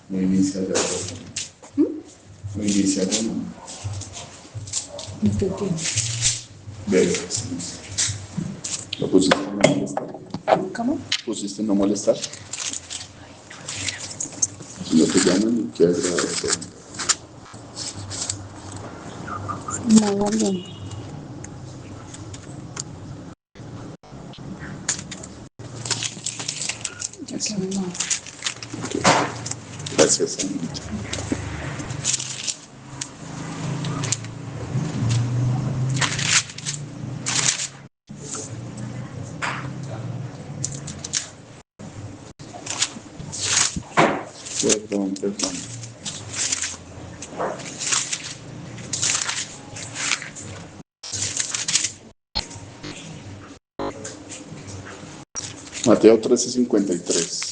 No inicia ya. No inicia ya. Ve. ¿Lo pusiste en no molestar? ¿Cómo? ¿Pusiste en no molestar? Si no te llaman, ¿qué agradecer? No, bien. Yo quiero no. Gracias, Anita. Perdón. Mateo 13:53.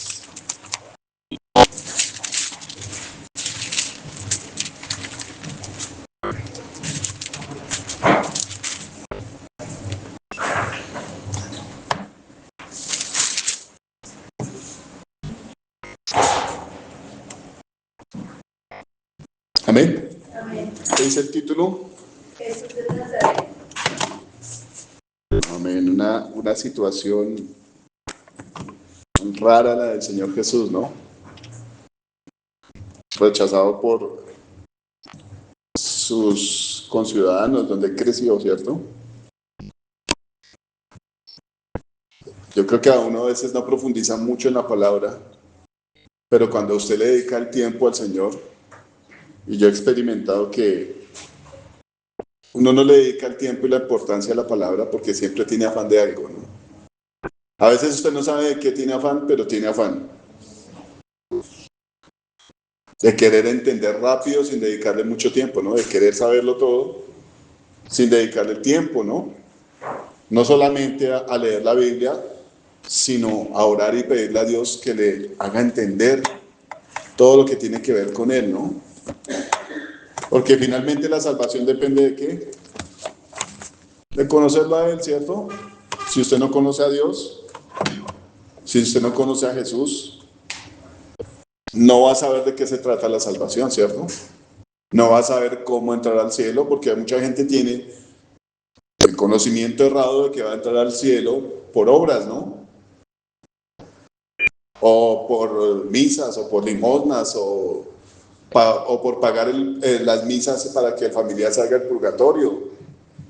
Amén. Amén. ¿Qué dice el título? Jesús de Nazaret. Amén. Una situación rara la del Señor Jesús, ¿no? Rechazado por sus conciudadanos, donde creció, ¿cierto? Yo creo que a uno a veces no profundiza mucho en la palabra, pero cuando usted le dedica el tiempo al Señor, y yo he experimentado que uno no le dedica el tiempo y la importancia a la palabra porque siempre tiene afán de algo, ¿no? A veces usted no sabe de qué tiene afán, pero tiene afán. De querer entender rápido sin dedicarle mucho tiempo, ¿no? De querer saberlo todo sin dedicarle el tiempo, ¿no? No solamente a leer la Biblia, sino a orar y pedirle a Dios que le haga entender todo lo que tiene que ver con Él, ¿no? Porque finalmente la salvación depende de ¿qué? De conocerlo a Él, ¿cierto? Si usted no conoce a Dios, si usted no conoce a Jesús, no va a saber de qué se trata la salvación, ¿cierto? No va a saber cómo entrar al cielo, porque mucha gente tiene el conocimiento errado de que va a entrar al cielo por obras, ¿no? O por misas, o por limosnas, o por pagar las misas para que el familiar salga del purgatorio.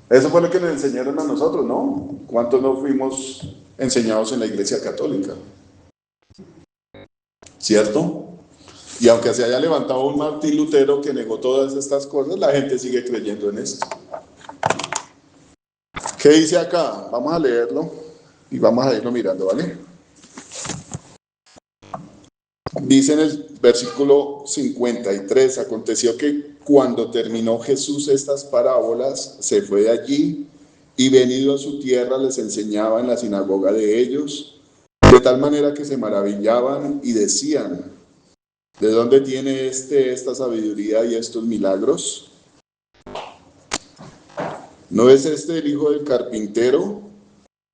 Eso fue lo que nos enseñaron a nosotros, ¿no? ¿Cuántos no fuimos enseñados en la Iglesia Católica? ¿Cierto? Y aunque se haya levantado un Martín Lutero que negó todas estas cosas, la gente sigue creyendo en esto. ¿Qué dice acá? Vamos a leerlo y vamos a irlo mirando, ¿vale? Dice en el versículo 53, aconteció que cuando terminó Jesús estas parábolas, se fue de allí y venido a su tierra les enseñaba en la sinagoga de ellos, de tal manera que se maravillaban y decían, ¿de dónde tiene esta sabiduría y estos milagros? ¿No es este el hijo del carpintero?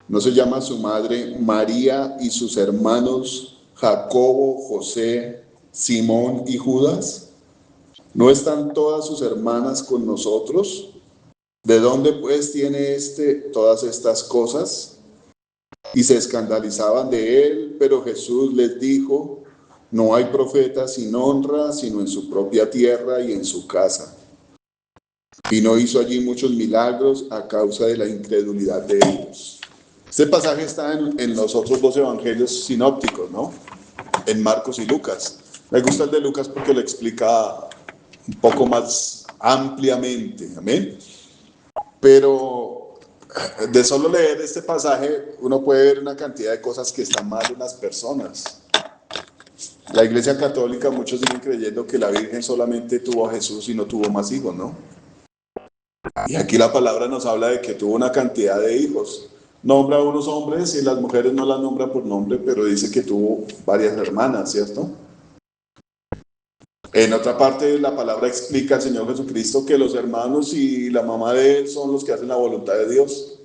¿No se llama su madre María y sus hermanos Jacobo, José, Simón y Judas? ¿No están todas sus hermanas con nosotros? ¿De dónde pues tiene todas estas cosas? Y se escandalizaban de él, pero Jesús les dijo, no hay profeta sin honra, sino en su propia tierra y en su casa. Y no hizo allí muchos milagros a causa de la incredulidad de ellos. Este pasaje está en los otros dos evangelios sinópticos, ¿no? En Marcos y Lucas. Me gusta el de Lucas porque lo explica un poco más ampliamente, ¿amén? Pero de solo leer este pasaje uno puede ver una cantidad de cosas que están mal en las personas. La Iglesia Católica, muchos siguen creyendo que la Virgen solamente tuvo a Jesús y no tuvo más hijos, ¿no? Y aquí la palabra nos habla de que tuvo una cantidad de hijos. Nombra a unos hombres y las mujeres no las nombran por nombre, pero dice que tuvo varias hermanas, ¿cierto? En otra parte la palabra explica al Señor Jesucristo que los hermanos y la mamá de él son los que hacen la voluntad de Dios.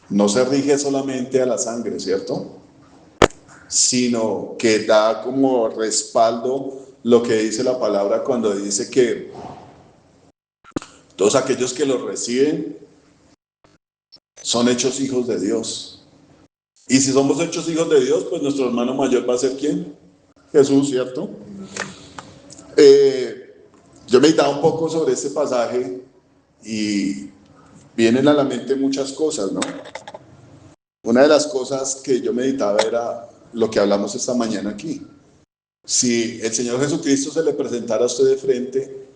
No se rige solamente a la sangre, ¿cierto? sino que da como respaldo lo que dice la palabra cuando dice que todos aquellos que lo reciben son hechos hijos de Dios. Y si somos hechos hijos de Dios, pues nuestro hermano mayor va a ser ¿quién? Jesús, ¿cierto? Yo meditaba un poco sobre este pasaje y vienen a la mente muchas cosas, ¿no? Una de las cosas que yo meditaba era lo que hablamos esta mañana aquí. Si el Señor Jesucristo se le presentara a usted de frente,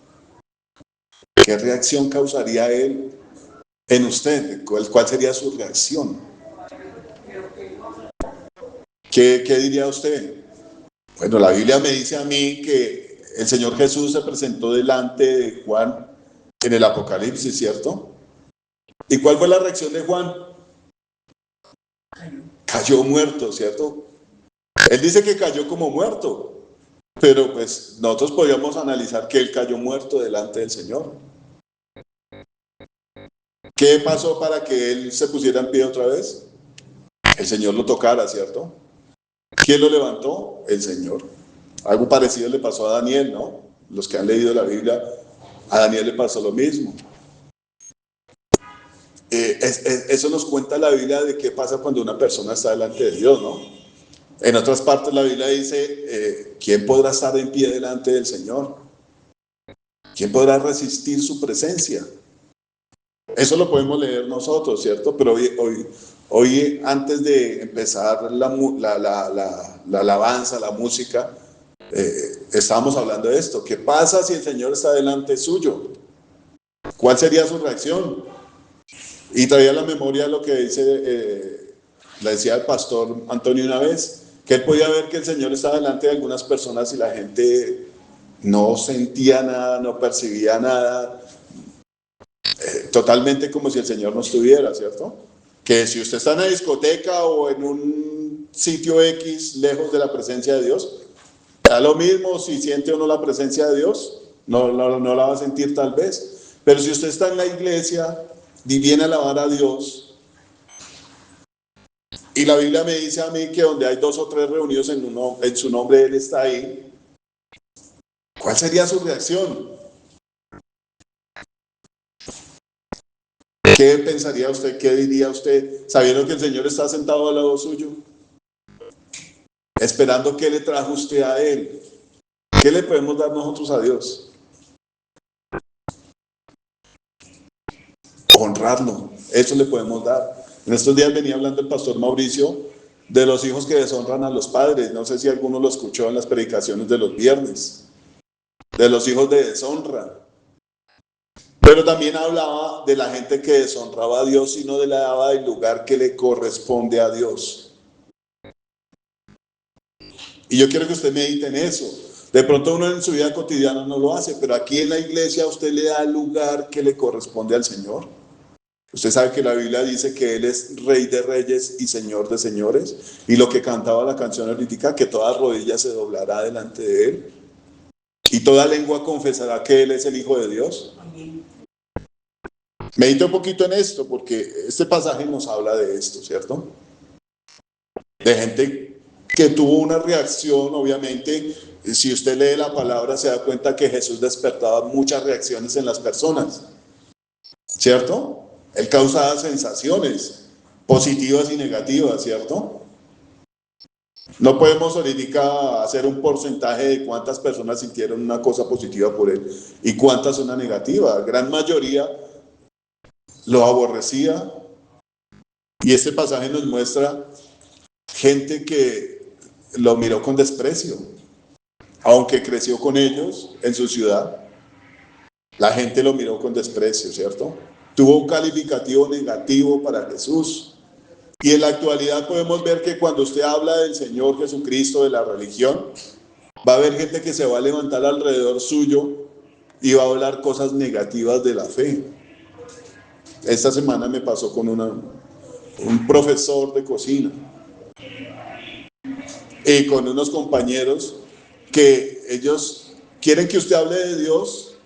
¿qué reacción causaría Él en usted? ¿Cuál sería su reacción? ¿Qué diría usted? Bueno, la Biblia me dice a mí que el Señor Jesús se presentó delante de Juan en el Apocalipsis, ¿cierto? ¿Y cuál fue la reacción de Juan? Cayó muerto, ¿cierto? Él dice que cayó como muerto, pero pues nosotros podríamos analizar que él cayó muerto delante del Señor. ¿Qué pasó para que él se pusiera en pie otra vez? El Señor lo tocara, ¿cierto? ¿Quién lo levantó? El Señor. Algo parecido le pasó a Daniel, ¿no? Los que han leído la Biblia, a Daniel le pasó lo mismo. Eso nos cuenta la Biblia de qué pasa cuando una persona está delante de Dios, ¿no? En otras partes la Biblia dice, ¿quién podrá estar en pie delante del Señor? ¿Quién podrá resistir su presencia? Eso lo podemos leer nosotros, ¿cierto? Pero hoy antes de empezar la alabanza, la música, estábamos hablando de esto. ¿Qué pasa si el Señor está delante suyo? ¿Cuál sería su reacción? Y traía a la memoria lo que le decía el pastor Antonio una vez, que él podía ver que el Señor estaba delante de algunas personas y la gente no sentía nada, no percibía nada, totalmente como si el Señor no estuviera, ¿cierto? Que si usted está en una discoteca o en un sitio X lejos de la presencia de Dios, da lo mismo si siente o no la presencia de Dios, no la va a sentir tal vez, pero si usted está en la iglesia y viene a alabar a Dios, y la Biblia me dice a mí que donde hay 2 o 3 reunidos en su nombre, Él está ahí, ¿cuál sería su reacción? ¿Qué pensaría usted? ¿Qué diría usted? Sabiendo que el Señor está sentado al lado suyo, esperando qué le trajo usted a Él. ¿Qué le podemos dar nosotros a Dios? Honrarlo, eso le podemos dar. En estos días venía hablando el pastor Mauricio de los hijos que deshonran a los padres. No sé si alguno lo escuchó en las predicaciones de los viernes, de los hijos de deshonra. Pero también hablaba de la gente que deshonraba a Dios y no le daba el lugar que le corresponde a Dios. Y yo quiero que usted medite en eso. De pronto uno en su vida cotidiana no lo hace, pero aquí en la iglesia usted le da el lugar que le corresponde al Señor. Usted sabe que la Biblia dice que Él es Rey de Reyes y Señor de Señores. Y lo que cantaba la canción ahorita, que toda rodilla se doblará delante de Él. Y toda lengua confesará que Él es el Hijo de Dios. Medite un poquito en esto, porque este pasaje nos habla de esto, ¿cierto? De gente que tuvo una reacción, obviamente. Si usted lee la palabra, se da cuenta que Jesús despertaba muchas reacciones en las personas, ¿cierto? Él causaba sensaciones positivas y negativas, ¿cierto? No podemos ahorita hacer un porcentaje de cuántas personas sintieron una cosa positiva por él y cuántas una negativa. La gran mayoría lo aborrecía. Y este pasaje nos muestra gente que lo miró con desprecio. Aunque creció con ellos en su ciudad, la gente lo miró con desprecio, ¿cierto? Tuvo un calificativo negativo para Jesús. Y en la actualidad podemos ver que cuando usted habla del Señor Jesucristo, de la religión, va a haber gente que se va a levantar alrededor suyo y va a hablar cosas negativas de la fe. Esta semana me pasó con un profesor de cocina y con unos compañeros que ellos quieren que usted hable de Dios,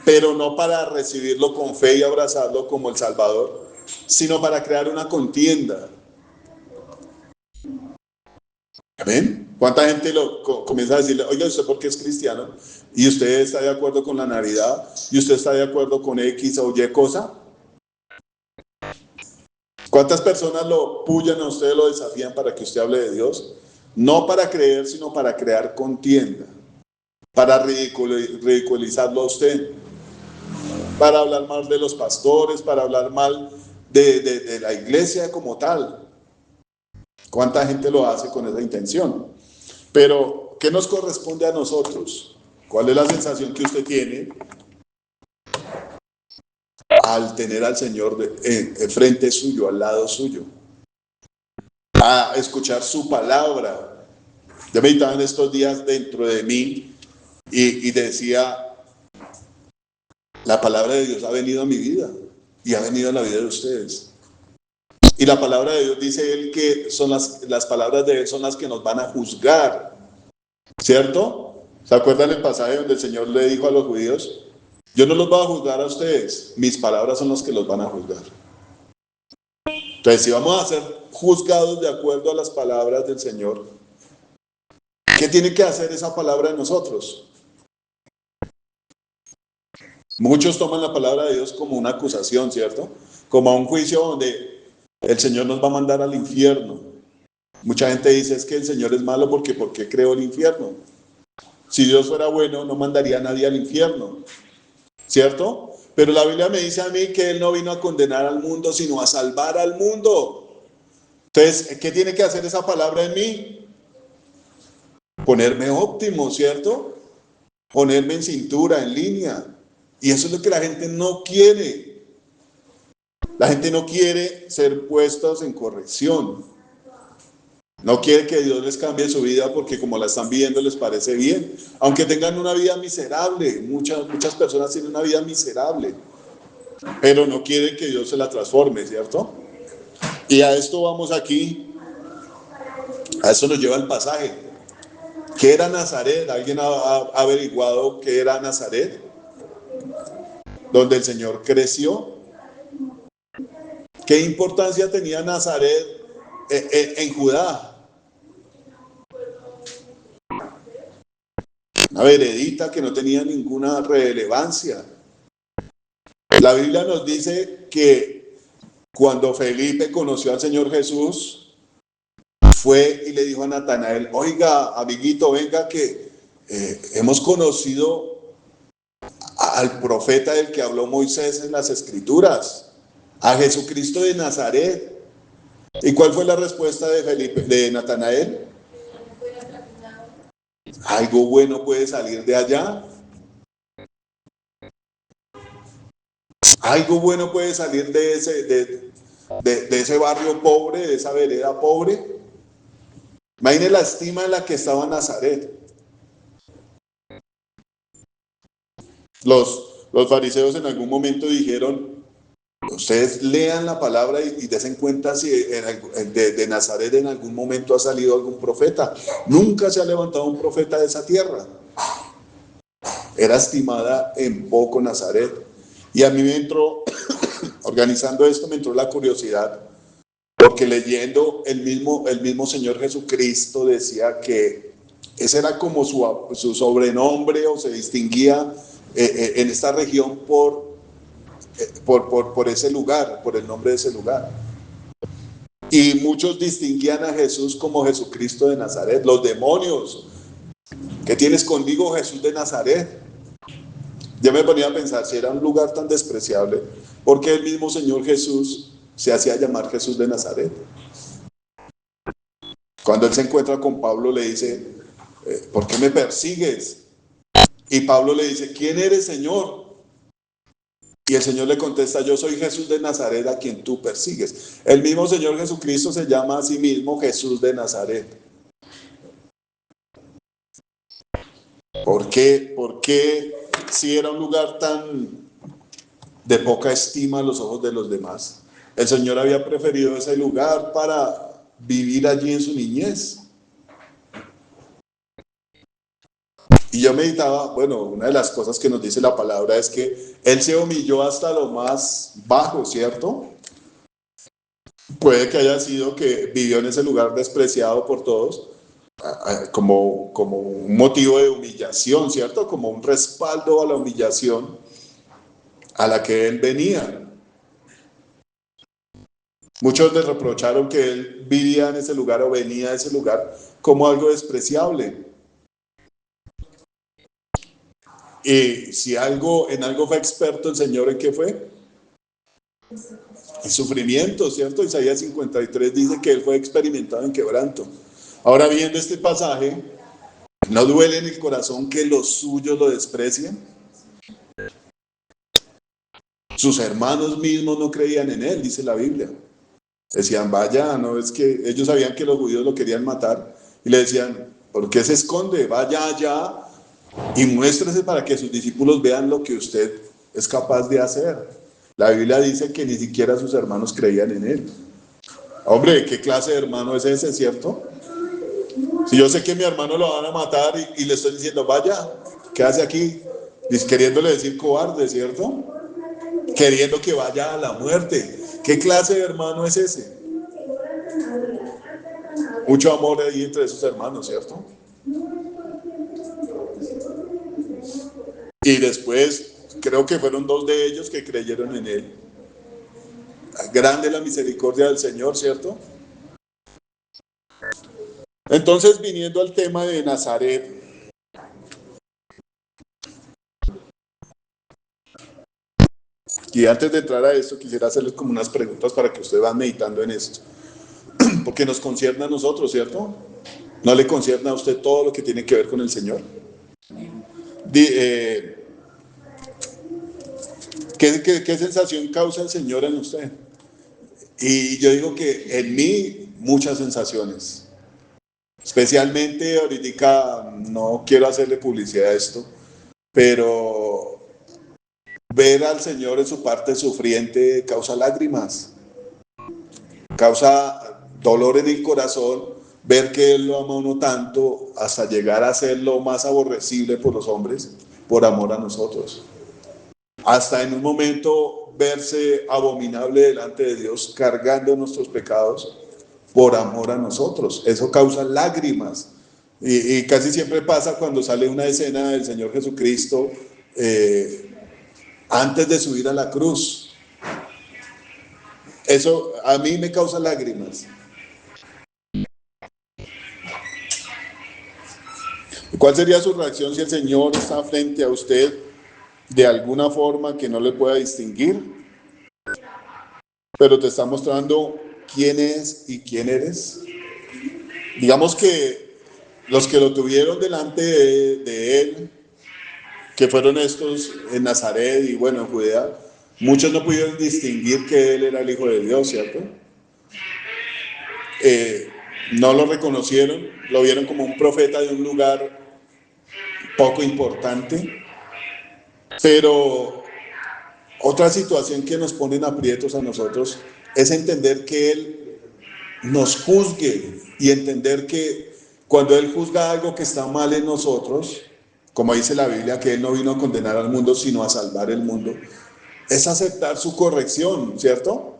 pero no para recibirlo con fe y abrazarlo como el Salvador, sino para crear una contienda. ¿Amén? ¿Cuánta gente comienza a decirle, oiga, ¿usted por qué es cristiano? ¿Y usted está de acuerdo con la Navidad? ¿Y usted está de acuerdo con X o Y cosa? ¿Cuántas personas lo pullan a usted, lo desafían para que usted hable de Dios? No para creer, sino para crear contienda, para ridiculizarlo a usted, para hablar mal de los pastores, para hablar mal de la iglesia como tal. ¿Cuánta gente lo hace con esa intención? Pero, ¿qué nos corresponde a nosotros? ¿Cuál es la sensación que usted tiene al tener al Señor frente suyo, al lado suyo? A escuchar su palabra. Yo meditaba en estos días dentro de mí y decía, la palabra de Dios ha venido a mi vida y ha venido a la vida de ustedes. Y la palabra de Dios dice él que son las palabras de él son las que nos van a juzgar, ¿cierto? ¿Se acuerdan el pasaje donde el Señor le dijo a los judíos, yo no los voy a juzgar a ustedes, mis palabras son las que los van a juzgar? Entonces, si vamos a ser juzgados de acuerdo a las palabras del Señor, ¿qué tiene que hacer esa palabra en nosotros? Muchos toman la palabra de Dios como una acusación, ¿cierto? Como a un juicio donde el Señor nos va a mandar al infierno. Mucha gente dice, es que el Señor es malo porque ¿por qué creó el infierno? Si Dios fuera bueno, no mandaría a nadie al infierno, ¿cierto? Pero la Biblia me dice a mí que Él no vino a condenar al mundo, sino a salvar al mundo. Entonces, ¿qué tiene que hacer esa palabra en mí? Ponerme óptimo, ¿cierto? Ponerme en cintura, en línea. Y eso es lo que la gente no quiere. La gente no quiere ser puestos en corrección. No quiere que Dios les cambie su vida porque como la están viviendo les parece bien. Aunque tengan una vida miserable. Muchas personas tienen una vida miserable. Pero no quieren que Dios se la transforme, ¿cierto? Y a esto vamos aquí. A eso nos lleva el pasaje. ¿Qué era Nazaret? ¿Alguien ha averiguado qué era Nazaret? Donde el Señor creció. ¿Qué importancia tenía Nazaret en Judá? Una veredita que no tenía ninguna relevancia. La Biblia nos dice que cuando Felipe conoció al Señor Jesús, fue y le dijo a Natanael, oiga, amiguito, venga que hemos conocido al profeta del que habló Moisés en las Escrituras, a Jesucristo de Nazaret. ¿Y cuál fue la respuesta de Natanael? Algo bueno puede salir de allá. Algo bueno puede salir de ese barrio pobre, de esa vereda pobre. Imagine la estima en la que estaba Nazaret. Los fariseos en algún momento dijeron, ustedes lean la palabra y desen cuenta si de Nazaret en algún momento ha salido algún profeta. Nunca se ha levantado un profeta de esa tierra. Era estimada en poco Nazaret. Y a mí me entró, organizando esto, me entró la curiosidad, porque leyendo el mismo Señor Jesucristo decía que ese era como su sobrenombre, o se distinguía en esta región por ese lugar, por el nombre de ese lugar. Y muchos distinguían a Jesús como Jesucristo de Nazaret. Los demonios, ¿qué tienes conmigo, Jesús de Nazaret? Yo me ponía a pensar, si era un lugar tan despreciable, ¿por qué el mismo Señor Jesús se hacía llamar Jesús de Nazaret? Cuando él se encuentra con Pablo le dice, ¿por qué me persigues? Y Pablo le dice, ¿quién eres, Señor? Y el Señor le contesta, yo soy Jesús de Nazaret a quien tú persigues. El mismo Señor Jesucristo se llama a sí mismo Jesús de Nazaret. ¿Por qué? Porque si era un lugar tan de poca estima a los ojos de los demás, el Señor había preferido ese lugar para vivir allí en su niñez. Y yo meditaba, bueno, una de las cosas que nos dice la palabra es que Él se humilló hasta lo más bajo, ¿cierto? Puede que haya sido que vivió en ese lugar despreciado por todos, como un motivo de humillación, ¿cierto? Como un respaldo a la humillación a la que él venía. Muchos le reprocharon que él vivía en ese lugar o venía de ese lugar como algo despreciable. Y si en algo fue experto el Señor, ¿en qué fue? En sufrimiento, ¿cierto? Isaías 53 dice que él fue experimentado en quebranto. Ahora, viendo este pasaje, ¿no duele en el corazón que los suyos lo desprecien? Sus hermanos mismos no creían en él, dice la Biblia. Decían, vaya, no es que ellos sabían que los judíos lo querían matar y le decían, ¿por qué se esconde? Vaya allá y muéstrese para que sus discípulos vean lo que usted es capaz de hacer. La Biblia dice que ni siquiera sus hermanos creían en él. Hombre, ¿qué clase de hermano es ese, cierto? Si yo sé que mi hermano lo van a matar y le estoy diciendo, vaya, ¿qué hace aquí? Queriéndole decir cobarde, ¿cierto? Queriendo que vaya a la muerte. ¿Qué clase de hermano es ese? Mucho amor ahí entre esos hermanos, ¿cierto? Y después, creo que fueron 2 de ellos que creyeron en él. Grande la misericordia del Señor, ¿cierto? Entonces, viniendo al tema de Nazaret, y antes de entrar a esto, quisiera hacerles como unas preguntas para que ustedes van meditando en esto, porque nos concierne a nosotros, ¿cierto? ¿No le concierne a usted todo lo que tiene que ver con el Señor? ¿Qué sensación causa el Señor en usted? Y yo digo que en mí muchas sensaciones. Especialmente ahorita, no quiero hacerle publicidad a esto, pero ver al Señor en su parte sufriente causa lágrimas, causa dolor en el corazón, ver que Él lo ama a uno tanto hasta llegar a ser lo más aborrecible por los hombres, por amor a nosotros. Hasta en un momento verse abominable delante de Dios, cargando nuestros pecados por amor a nosotros. Eso causa lágrimas. Y casi siempre pasa cuando sale una escena del Señor Jesucristo antes de subir a la cruz. Eso a mí me causa lágrimas. ¿Cuál sería su reacción si el Señor está frente a usted de alguna forma que no le pueda distinguir, pero te está mostrando quién es y quién eres? Digamos que los que lo tuvieron delante de él, que fueron estos en Nazaret y bueno, en Judea, muchos no pudieron distinguir que él era el Hijo de Dios, ¿cierto? No lo reconocieron, lo vieron como un profeta de un lugar poco importante, pero otra situación que nos pone en aprietos a nosotros es entender que Él nos juzgue y entender que cuando Él juzga algo que está mal en nosotros, como dice la Biblia, que Él no vino a condenar al mundo, sino a salvar el mundo, es aceptar su corrección, ¿cierto?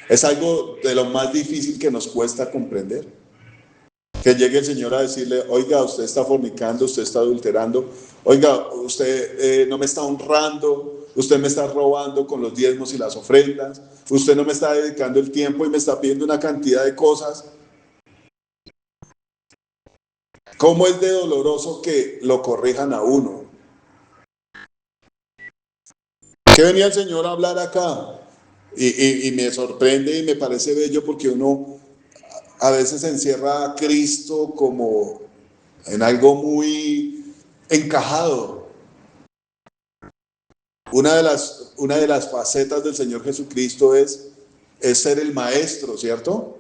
Es algo de lo más difícil que nos cuesta comprender. Que llegue el Señor a decirle, oiga, usted está fornicando, usted está adulterando, oiga, usted no me está honrando, usted me está robando con los diezmos y las ofrendas, usted no me está dedicando el tiempo y me está pidiendo una cantidad de cosas. ¿Cómo es de doloroso que lo corrijan a uno? ¿Qué venía el Señor a hablar acá? Y me sorprende y me parece bello porque uno a veces encierra a Cristo como en algo muy encajado. Una de las facetas del Señor Jesucristo es ser el maestro, ¿cierto?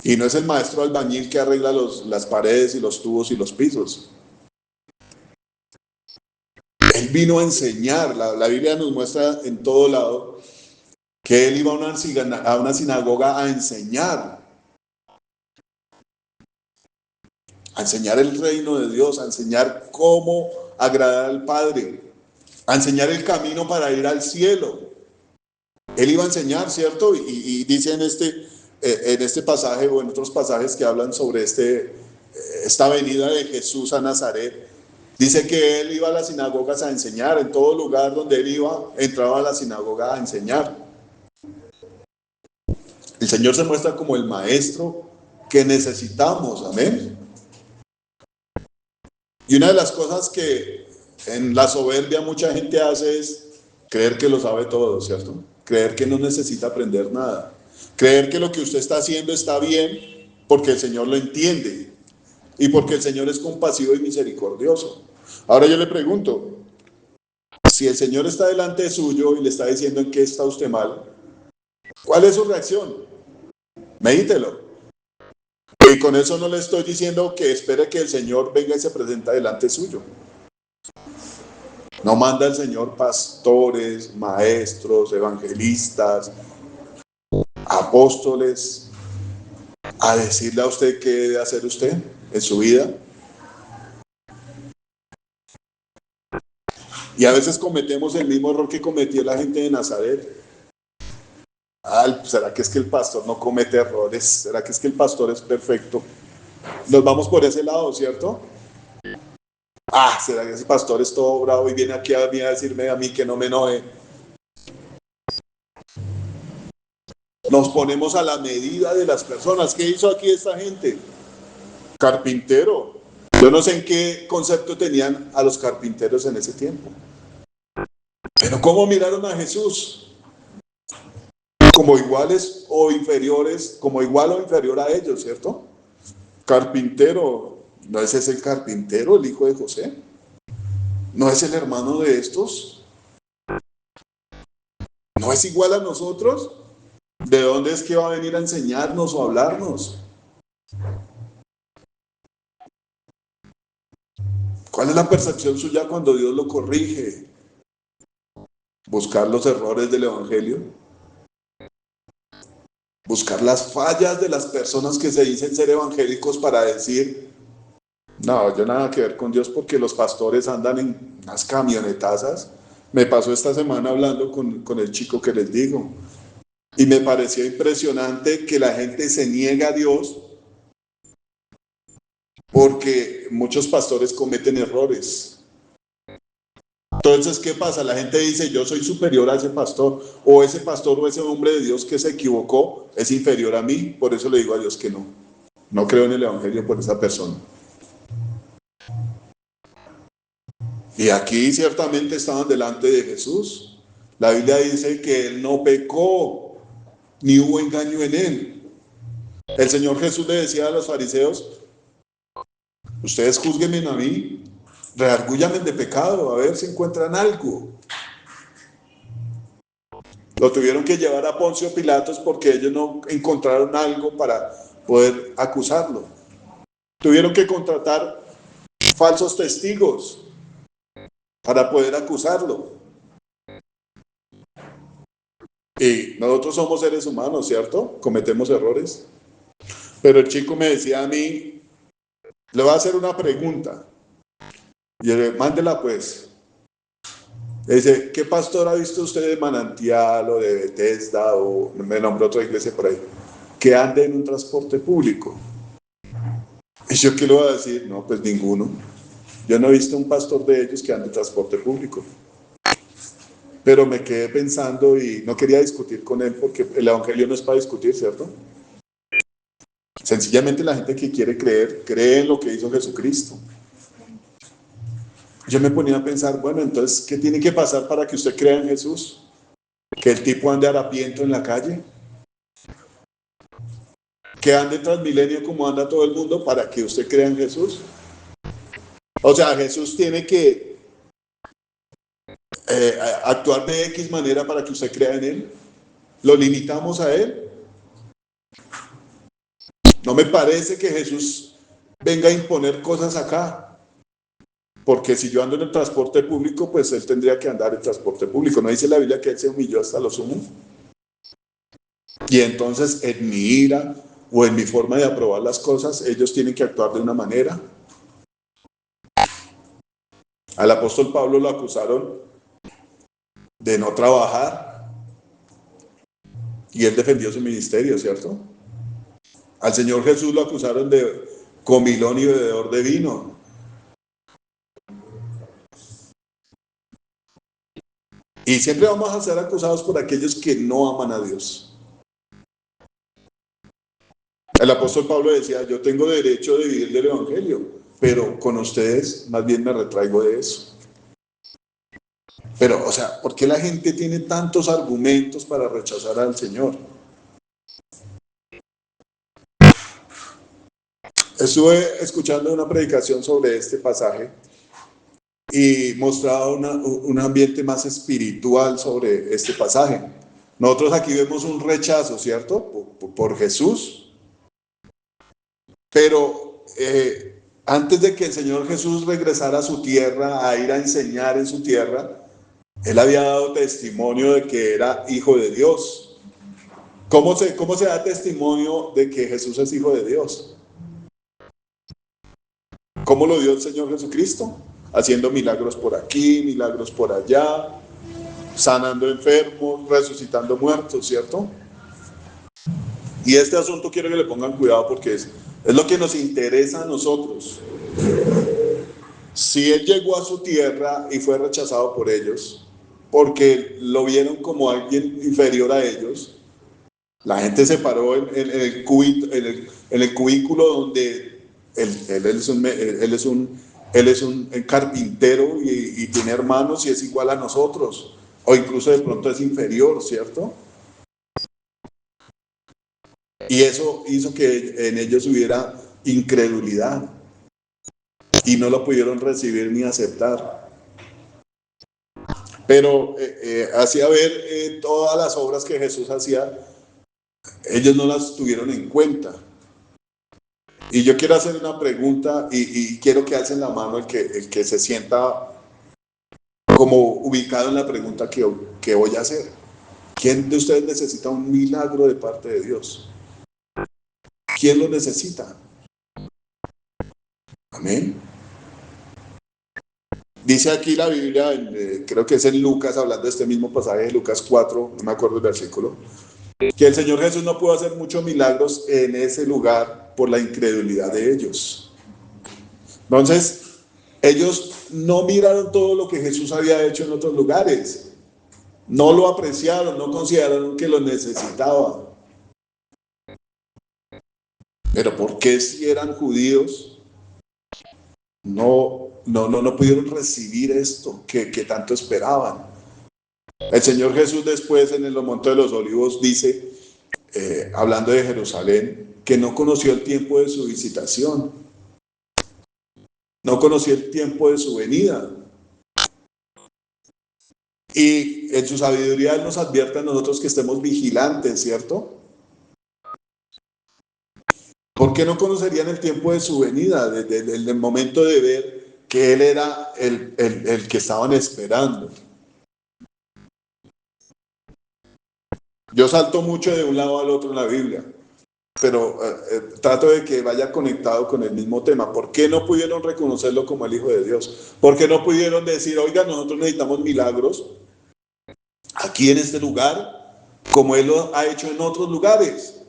Y no es el maestro albañil que arregla las paredes y los tubos y los pisos. Él vino a enseñar. La Biblia nos muestra en todo lado que él iba a una sinagoga a enseñar el reino de Dios, a enseñar cómo agradar al Padre, a enseñar el camino para ir al cielo. Él iba a enseñar, ¿cierto? Y dice en en este pasaje o en otros pasajes que hablan sobre esta venida de Jesús a Nazaret, dice que él iba a las sinagogas a enseñar. En todo lugar donde él iba, entraba a la sinagoga a enseñar. El Señor se muestra como el maestro que necesitamos, amén. Y una de las cosas que en la soberbia mucha gente hace es creer que lo sabe todo, ¿cierto? Creer que no necesita aprender nada. Creer que lo que usted está haciendo está bien porque el Señor lo entiende y porque el Señor es compasivo y misericordioso. Ahora yo le pregunto, si el Señor está delante suyo y le está diciendo en qué está usted mal, ¿cuál es su reacción? Medítelo. Y con eso no le estoy diciendo que espere que el Señor venga y se presente delante suyo. No manda el Señor pastores, maestros, evangelistas, apóstoles a decirle a usted qué debe hacer usted en su vida. Y a veces cometemos el mismo error que cometió la gente de Nazaret. ¿Será que es que el pastor no comete errores? ¿Será que es que el pastor es perfecto? Nos vamos por ese lado, ¿cierto? ¿Será que ese pastor es todo bravo y viene aquí a mí a decirme a mí que no me enoje? Nos ponemos a la medida de las personas. ¿Qué hizo aquí esta gente? Carpintero. Yo no sé en qué concepto tenían a los carpinteros en ese tiempo. Pero ¿cómo miraron a Jesús? Como iguales o inferiores, como igual o inferior a ellos, ¿cierto? Carpintero. ¿No es ese el carpintero, el hijo de José? ¿No es el hermano de estos? ¿No es igual a nosotros? ¿De dónde es que va a venir a enseñarnos o a hablarnos? ¿Cuál es la percepción suya cuando Dios lo corrige? Buscar los errores del evangelio. Buscar las fallas de las personas que se dicen ser evangélicos para decir, no, yo nada que ver con Dios porque los pastores andan en unas camionetazas. Me pasó esta semana hablando con el chico que les digo. Y me pareció impresionante que la gente se niega a Dios porque muchos pastores cometen errores. Entonces, ¿qué pasa? La gente dice, yo soy superior a ese pastor, o ese pastor o ese hombre de Dios que se equivocó es inferior a mí, por eso le digo a Dios que no. No creo en el evangelio por esa persona. Y aquí ciertamente estaban delante de Jesús. La Biblia dice que él no pecó, ni hubo engaño en él. El Señor Jesús le decía a los fariseos, ustedes júzguenme a mí, reargúyanme de pecado, a ver si encuentran algo. Lo tuvieron que llevar a Poncio Pilatos porque ellos no encontraron algo para poder acusarlo. Tuvieron que contratar falsos testigos para poder acusarlo. Y nosotros somos seres humanos, ¿cierto? Cometemos errores. Pero el chico me decía a mí, le voy a hacer una pregunta. Y yo le dije, mándela pues. Le dice, ¿qué pastor ha visto usted de Manantial o de Bethesda o me nombró otra iglesia por ahí que ande en un transporte público? Y yo, ¿qué le voy a decir? No, pues ninguno. Yo no he visto un pastor de ellos que ande en transporte público. Pero me quedé pensando y no quería discutir con él porque el evangelio no es para discutir, ¿cierto? Sencillamente la gente que quiere creer, cree en lo que hizo Jesucristo. Yo me ponía a pensar, bueno, entonces, ¿qué tiene que pasar para que usted crea en Jesús? ¿Que el tipo ande harapiento en la calle? ¿Que ande Transmilenio como anda todo el mundo para que usted crea en Jesús? O sea, Jesús tiene que actuar de X manera para que usted crea en Él. ¿Lo limitamos a Él? No me parece que Jesús venga a imponer cosas acá. Porque si yo ando en el transporte público, pues él tendría que andar en transporte público. ¿No dice la Biblia que él se humilló hasta lo sumo? Y entonces en mi ira o en mi forma de aprobar las cosas, ellos tienen que actuar de una manera. Al apóstol Pablo lo acusaron de no trabajar y él defendió su ministerio, ¿cierto? Al Señor Jesús lo acusaron de comilón y bebedor de vino. Y siempre vamos a ser acusados por aquellos que no aman a Dios. El apóstol Pablo decía, yo tengo derecho de vivir del Evangelio, pero con ustedes más bien me retraigo de eso. Pero, o sea, ¿por qué la gente tiene tantos argumentos para rechazar al Señor? Estuve escuchando una predicación sobre este pasaje y mostraba un ambiente más espiritual sobre este pasaje. Nosotros aquí vemos un rechazo, ¿cierto? Por Jesús. Pero antes de que el Señor Jesús regresara a su tierra, a ir a enseñar en su tierra, Él había dado testimonio de que era hijo de Dios. ¿Cómo se da testimonio de que Jesús es hijo de Dios? ¿Cómo lo dio el Señor Jesucristo? Haciendo milagros por aquí, milagros por allá, sanando enfermos, resucitando muertos, ¿cierto? Y este asunto quiero que le pongan cuidado porque es lo que nos interesa a nosotros. Si Él llegó a su tierra y fue rechazado por ellos, porque lo vieron como alguien inferior a ellos, la gente se paró en el cubículo donde él es un carpintero y tiene hermanos y es igual a nosotros, o incluso de pronto es inferior, ¿cierto? Y eso hizo que en ellos hubiera incredulidad y no lo pudieron recibir ni aceptar. Pero hacía ver todas las obras que Jesús hacía, ellos no las tuvieron en cuenta. Y yo quiero hacer una pregunta y quiero que alcen la mano el que se sienta como ubicado en la pregunta que voy a hacer. ¿Quién de ustedes necesita un milagro de parte de Dios? ¿Quién lo necesita? Amén. Dice aquí la Biblia, creo que es en Lucas, hablando de este mismo pasaje de Lucas 4, no me acuerdo el versículo, que el Señor Jesús no pudo hacer muchos milagros en ese lugar por la incredulidad de ellos. Entonces, ellos no miraron todo lo que Jesús había hecho en otros lugares, no lo apreciaron, no consideraron que lo necesitaba. Pero ¿por qué si eran judíos no pudieron recibir esto que tanto esperaban? El Señor Jesús después en el Monte de los Olivos dice, hablando de Jerusalén, que no conoció el tiempo de su visitación, no conoció el tiempo de su venida. Y en su sabiduría Él nos advierte a nosotros que estemos vigilantes, ¿cierto? ¿Por qué no conocerían el tiempo de su venida, desde el momento de ver que Él era el que estaban esperando? Yo salto mucho de un lado al otro en la Biblia, pero trato de que vaya conectado con el mismo tema. ¿Por qué no pudieron reconocerlo como el Hijo de Dios? ¿Por qué no pudieron decir, oiga, nosotros necesitamos milagros aquí en este lugar, como Él lo ha hecho en otros lugares?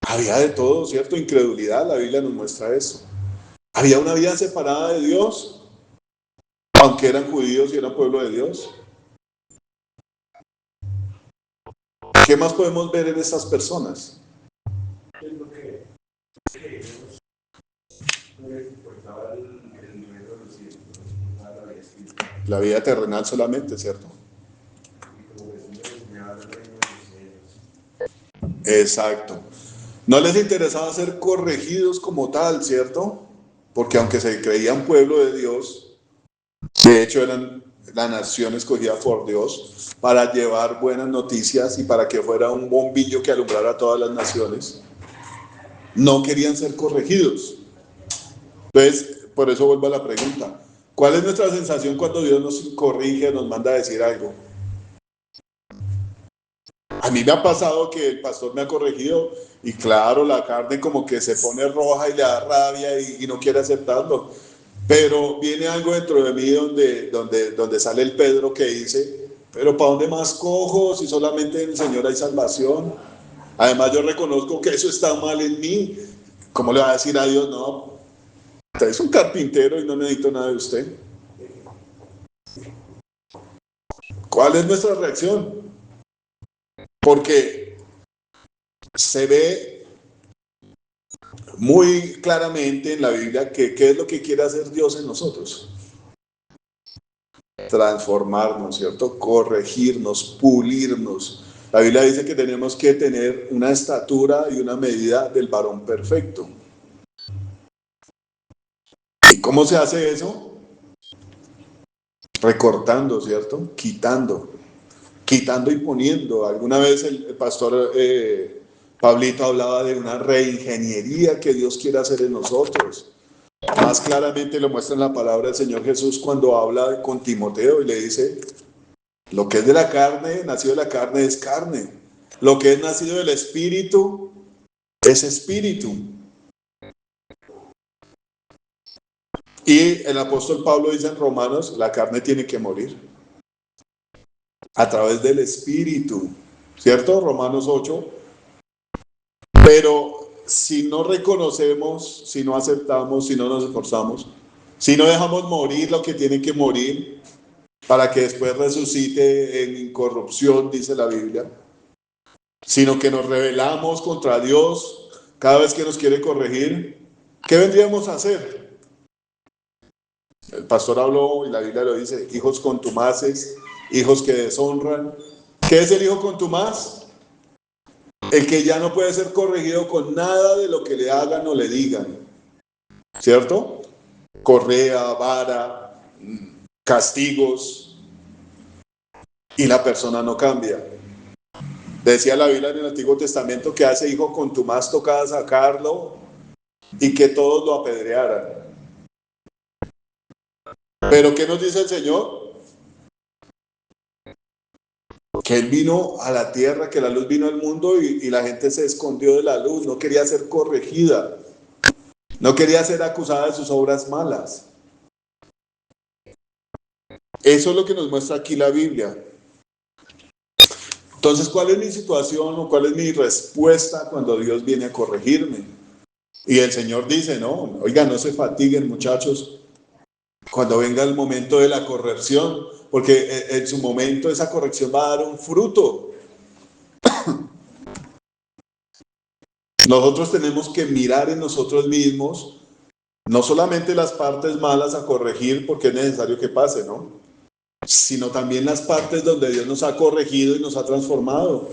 Había de todo, ¿cierto? Incredulidad, la Biblia nos muestra eso. Había una vida separada de Dios, aunque eran judíos y eran pueblo de Dios. ¿Qué más podemos ver en estas personas? La vida terrenal solamente, ¿cierto? Exacto. No les interesaba ser corregidos como tal, ¿cierto? Porque aunque se creían pueblo de Dios, de hecho eran la nación escogida por Dios para llevar buenas noticias y para que fuera un bombillo que alumbrara a todas las naciones, no querían ser corregidos. Entonces, por eso vuelvo a la pregunta. ¿Cuál es nuestra sensación cuando Dios nos corrige, nos manda a decir algo? A mí me ha pasado que el pastor me ha corregido y claro, la carne como que se pone roja y le da rabia y no quiere aceptarlo. Pero viene algo dentro de mí donde sale el Pedro que dice, pero ¿para dónde más cojo si solamente en el Señor hay salvación? Además yo reconozco que eso está mal en mí. ¿Cómo le va a decir a Dios? No, usted es un carpintero y no necesito nada de usted. ¿Cuál es nuestra reacción? Porque se ve muy claramente en la Biblia que qué es lo que quiere hacer Dios en nosotros. Transformarnos, ¿cierto? Corregirnos, pulirnos. La Biblia dice que tenemos que tener una estatura y una medida del varón perfecto. ¿Y cómo se hace eso? Recortando, ¿cierto? Quitando y poniendo. Alguna vez el pastor Pablito hablaba de una reingeniería que Dios quiere hacer en nosotros. Más claramente lo muestra en la palabra del Señor Jesús cuando habla con Timoteo y le dice: lo que es de la carne, nacido de la carne, es carne. Lo que es nacido del espíritu, es espíritu. Y el apóstol Pablo dice en Romanos: la carne tiene que morir a través del espíritu, ¿cierto? Romanos 8. Pero si no reconocemos, si no aceptamos, si no nos esforzamos, si no dejamos morir lo que tiene que morir para que después resucite en incorrupción, dice la Biblia, sino que nos rebelamos contra Dios cada vez que nos quiere corregir, ¿qué vendríamos a hacer? El pastor habló y la Biblia lo dice: hijos contumaces, hijos que deshonran. ¿Qué es el hijo contumaz? El que ya no puede ser corregido con nada de lo que le hagan o le digan, ¿cierto? Correa, vara, castigos, y la persona no cambia. Decía la Biblia en el Antiguo Testamento que a ese hijo contumaz tocaba sacarlo y que todos lo apedrearan. Pero ¿qué nos dice el Señor? Que Él vino a la tierra, que la luz vino al mundo y la gente se escondió de la luz, no quería ser corregida, no quería ser acusada de sus obras malas. Eso es lo que nos muestra aquí la Biblia. Entonces, ¿cuál es mi situación o cuál es mi respuesta cuando Dios viene a corregirme? Y el Señor dice: no, oiga, no se fatiguen, muchachos, cuando venga el momento de la corrección, porque en su momento esa corrección va a dar un fruto. Nosotros tenemos que mirar en nosotros mismos, no solamente las partes malas a corregir porque es necesario que pase, ¿no? Sino también las partes donde Dios nos ha corregido y nos ha transformado.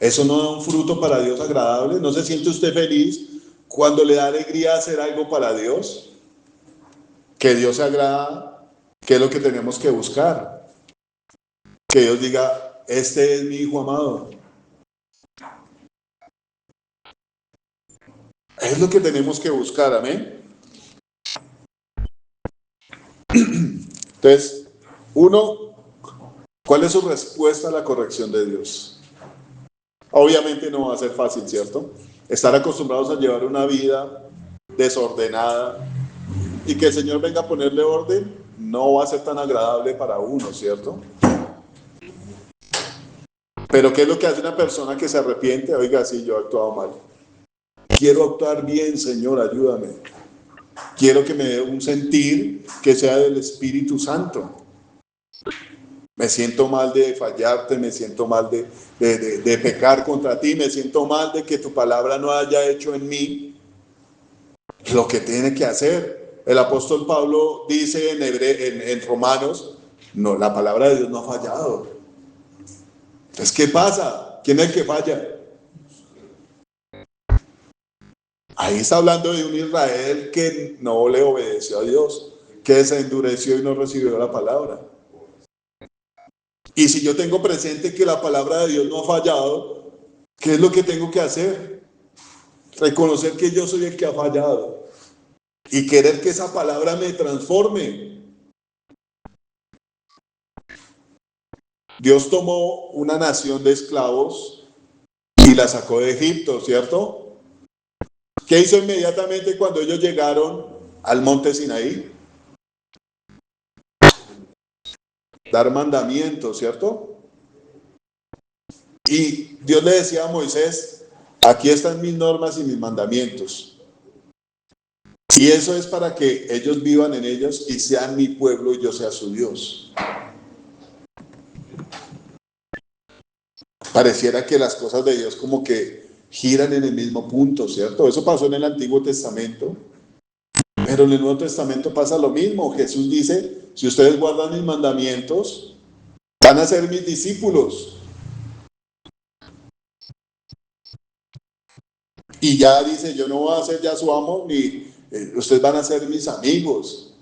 ¿Eso no da un fruto para Dios agradable? ¿No se siente usted feliz cuando le da alegría hacer algo para Dios? Que Dios se agrada, ¿qué es lo que tenemos que buscar? Que Dios diga: este es mi hijo amado. Es lo que tenemos que buscar, amén. Entonces, uno, ¿cuál es su respuesta a la corrección de Dios? Obviamente no va a ser fácil, ¿cierto? Estar acostumbrados a llevar una vida desordenada y que el Señor venga a ponerle orden, no va a ser tan agradable para uno, ¿cierto? Pero ¿qué es lo que hace una persona que se arrepiente? Oiga, sí, yo he actuado mal. Quiero actuar bien, Señor, ayúdame. Quiero que me dé un sentir que sea del Espíritu Santo. Me siento mal de fallarte, me siento mal de pecar contra ti, me siento mal de que tu palabra no haya hecho en mí lo que tiene que hacer. El apóstol Pablo dice en Romanos: no, la palabra de Dios no ha fallado. Entonces, ¿qué pasa? ¿Quién es el que falla? Ahí está hablando de un Israel que no le obedeció a Dios, que se endureció y no recibió la palabra. Y si yo tengo presente que la palabra de Dios no ha fallado, ¿qué es lo que tengo que hacer? Reconocer que yo soy el que ha fallado y querer que esa palabra me transforme. Dios tomó una nación de esclavos y la sacó de Egipto, ¿cierto? ¿Qué hizo inmediatamente cuando ellos llegaron al monte Sinaí? Dar mandamientos, ¿cierto? Y Dios le decía a Moisés, aquí están mis normas y mis mandamientos. Y eso es para que ellos vivan en ellos y sean mi pueblo y yo sea su Dios. Pareciera que las cosas de Dios como que giran en el mismo punto, ¿cierto? Eso pasó en el Antiguo Testamento, pero en el Nuevo Testamento pasa lo mismo. Jesús dice, si ustedes guardan mis mandamientos, van a ser mis discípulos. Y ya dice, yo no voy a ser ya su amo, ni ustedes van a ser mis amigos.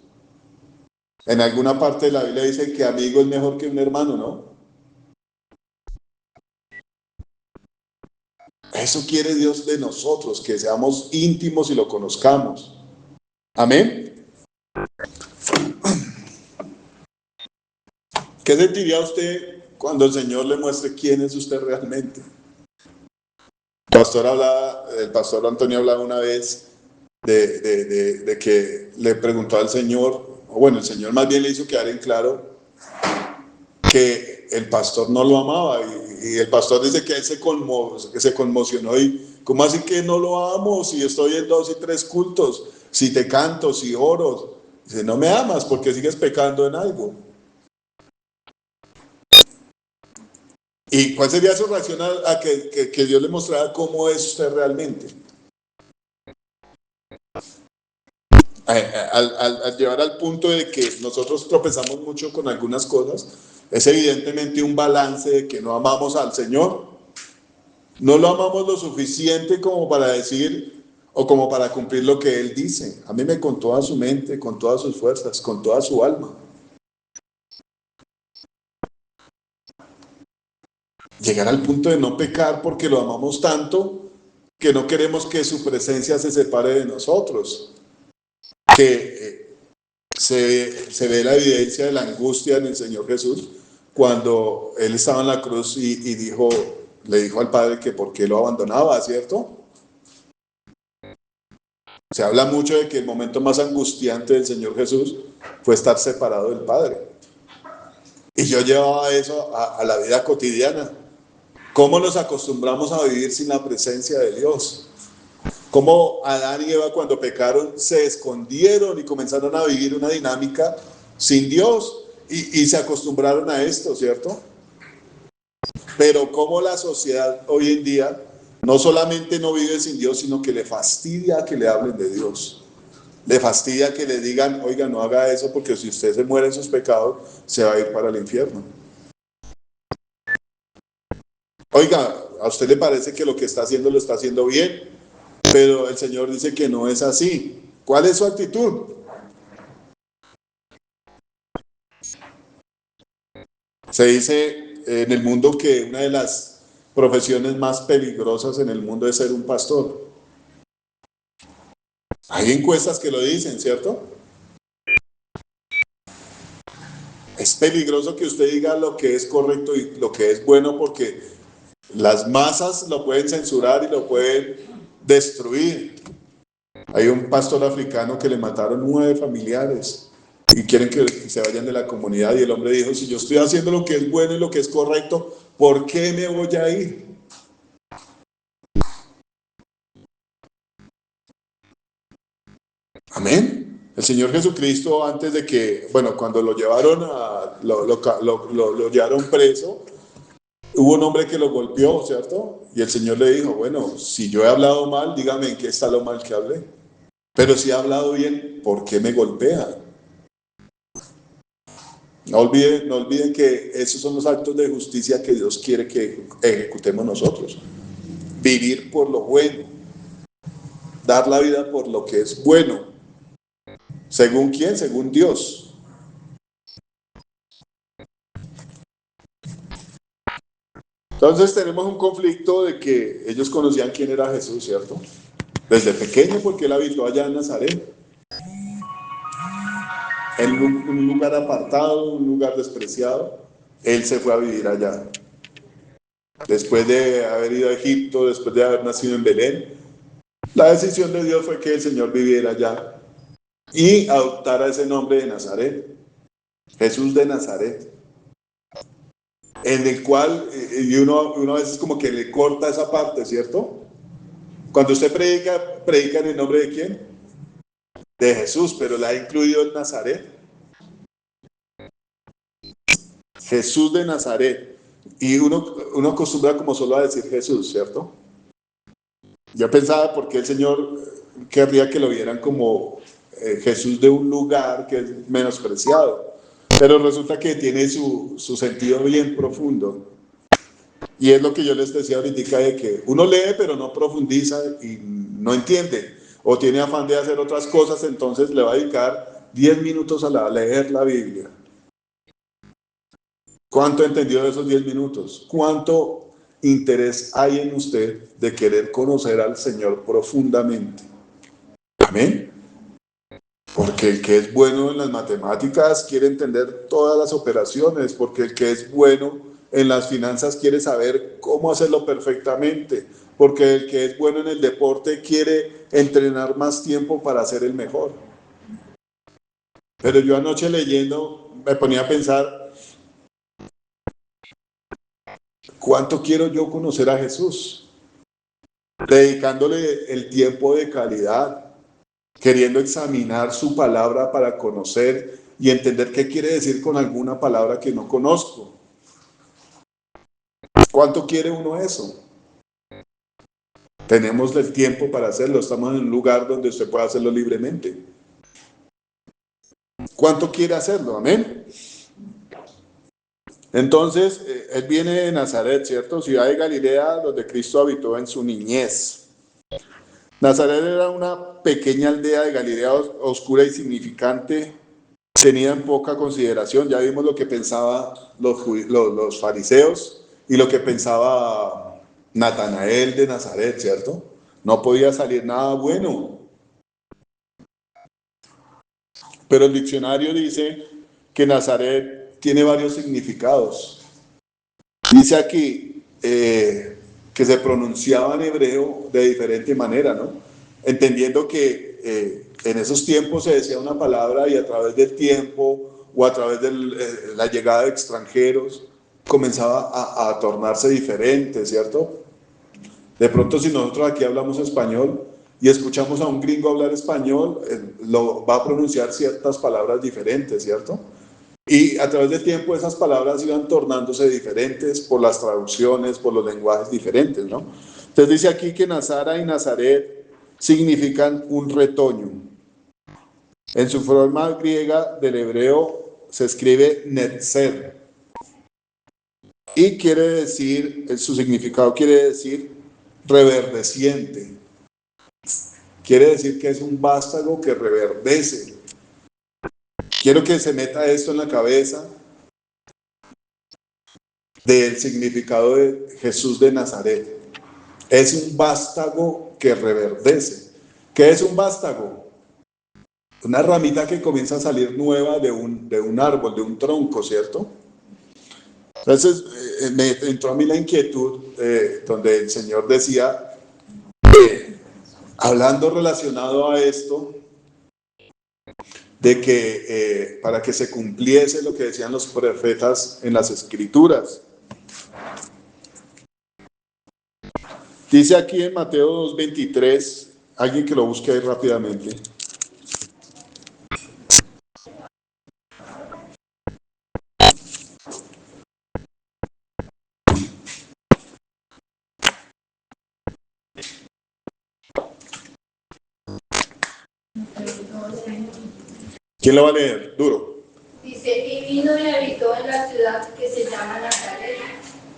En alguna parte de la Biblia dice que amigo es mejor que un hermano, ¿no? Eso quiere Dios de nosotros, que seamos íntimos y lo conozcamos. Amén. ¿Qué sentiría usted cuando el Señor le muestre quién es usted realmente? El pastor Antonio hablaba una vez de que le preguntó al Señor, o bueno, el Señor más bien le hizo quedar en claro que el pastor no lo amaba, y el pastor dice que él se conmocionó y ¿cómo así que no lo amo si estoy en 2 y 3 cultos, si te canto, si oro? Dice, no me amas porque sigues pecando en algo. ¿Y cuál sería su reacción a que Dios le mostrara cómo es usted realmente? Al llevar al punto de que nosotros tropezamos mucho con algunas cosas, es evidentemente un balance de que no amamos al Señor, no lo amamos lo suficiente como para decir o como para cumplir lo que Él dice. Ámeme con toda su mente, con todas sus fuerzas, con toda su alma. Llegar al punto de no pecar porque lo amamos tanto que no queremos que su presencia se separe de nosotros. Que se ve la evidencia de la angustia en el Señor Jesús cuando Él estaba en la cruz y le dijo al Padre que por qué lo abandonaba, ¿cierto? Se habla mucho de que el momento más angustiante del Señor Jesús fue estar separado del Padre. Y yo llevaba eso a la vida cotidiana. ¿Cómo nos acostumbramos a vivir sin la presencia de Dios? Cómo Adán y Eva cuando pecaron se escondieron y comenzaron a vivir una dinámica sin Dios y se acostumbraron a esto, ¿cierto? Pero cómo la sociedad hoy en día no solamente no vive sin Dios, sino que le fastidia que le hablen de Dios. Le fastidia que le digan, oiga, no haga eso porque si usted se muere en sus pecados, se va a ir para el infierno. Oiga, ¿a usted le parece que lo que está haciendo lo está haciendo bien? Pero el Señor dice que no es así. ¿Cuál es su actitud? Se dice en el mundo que una de las profesiones más peligrosas en el mundo es ser un pastor. Hay encuestas que lo dicen, ¿cierto? Es peligroso que usted diga lo que es correcto y lo que es bueno porque las masas lo pueden censurar y lo pueden destruir. Hay un pastor africano que le mataron 9 familiares y quieren que se vayan de la comunidad y el hombre dijo, si yo estoy haciendo lo que es bueno y lo que es correcto, ¿por qué me voy a ir? Amén. El Señor Jesucristo antes de que, bueno, cuando lo llevaron lo llevaron preso, hubo un hombre que lo golpeó, ¿cierto? Y el Señor le dijo, bueno, si yo he hablado mal, dígame en qué está lo mal que hablé. Pero si he hablado bien, ¿por qué me golpea? No olviden que esos son los actos de justicia que Dios quiere que ejecutemos nosotros. Vivir por lo bueno. Dar la vida por lo que es bueno. ¿Según quién? Según Dios. Entonces tenemos un conflicto de que ellos conocían quién era Jesús, ¿cierto? Desde pequeño, porque él habitó allá en Nazaret. En un lugar apartado, un lugar despreciado, él se fue a vivir allá. Después de haber ido a Egipto, después de haber nacido en Belén, la decisión de Dios fue que el Señor viviera allá y adoptara ese nombre de Nazaret, Jesús de Nazaret. en el cual y uno a veces como que le corta esa parte, ¿cierto? Cuando usted predica en el nombre de ¿quién? De Jesús, pero la ha incluido en Nazaret. Jesús de Nazaret. Y uno acostumbra como solo a decir Jesús, ¿cierto? Yo pensaba por qué el Señor querría que lo vieran como Jesús de un lugar que es menospreciado. Pero resulta que tiene su sentido bien profundo. Y es lo que yo les decía ahorita, de que uno lee pero no profundiza y no entiende. O tiene afán de hacer otras cosas, entonces le va a dedicar 10 minutos a leer la Biblia. ¿Cuánto entendió de esos 10 minutos? ¿Cuánto interés hay en usted de querer conocer al Señor profundamente? Amén. Porque el que es bueno en las matemáticas quiere entender todas las operaciones, porque el que es bueno en las finanzas quiere saber cómo hacerlo perfectamente, porque el que es bueno en el deporte quiere entrenar más tiempo para ser el mejor. Pero yo anoche leyendo me ponía a pensar, ¿cuánto quiero yo conocer a Jesús? Dedicándole el tiempo de calidad, queriendo examinar su palabra para conocer y entender qué quiere decir con alguna palabra que no conozco. ¿Cuánto quiere uno eso? Tenemos el tiempo para hacerlo, estamos en un lugar donde usted puede hacerlo libremente. ¿Cuánto quiere hacerlo? Amén. Entonces, él viene de Nazaret, ¿cierto? Ciudad de Galilea, donde Cristo habitó en su niñez. Nazaret era una pequeña aldea de Galilea oscura y significante, tenida en poca consideración. Ya vimos lo que pensaban los fariseos y lo que pensaba Natanael de Nazaret, ¿cierto? No podía salir nada bueno. Pero el diccionario dice que Nazaret tiene varios significados. Dice aquí que se pronunciaba en hebreo de diferente manera, ¿no? Entendiendo que en esos tiempos se decía una palabra y a través del tiempo o a través de la llegada de extranjeros comenzaba a tornarse diferente, ¿cierto? De pronto si nosotros aquí hablamos español y escuchamos a un gringo hablar español, lo va a pronunciar ciertas palabras diferentes, ¿cierto? Y a través del tiempo esas palabras iban tornándose diferentes por las traducciones, por los lenguajes diferentes, ¿no? Entonces dice aquí que Nazara y Nazaret significan un retoño. En su forma griega del hebreo se escribe netzer. Y quiere decir, su significado quiere decir reverdeciente. Quiere decir que es un vástago que reverdece. Quiero que se meta esto en la cabeza del significado de Jesús de Nazaret. Es un vástago que reverdece. ¿Qué es un vástago? Una ramita que comienza a salir nueva de un árbol, de un tronco, ¿cierto? Entonces me entró a mí la inquietud donde el Señor decía, hablando relacionado a esto, de que para que se cumpliese lo que decían los profetas en las Escrituras. Dice aquí en Mateo 2:23, alguien que lo busque ahí rápidamente. ¿Quién lo va a leer? Duro. Dice, y vino y habitó en la ciudad que se llama Nazaret,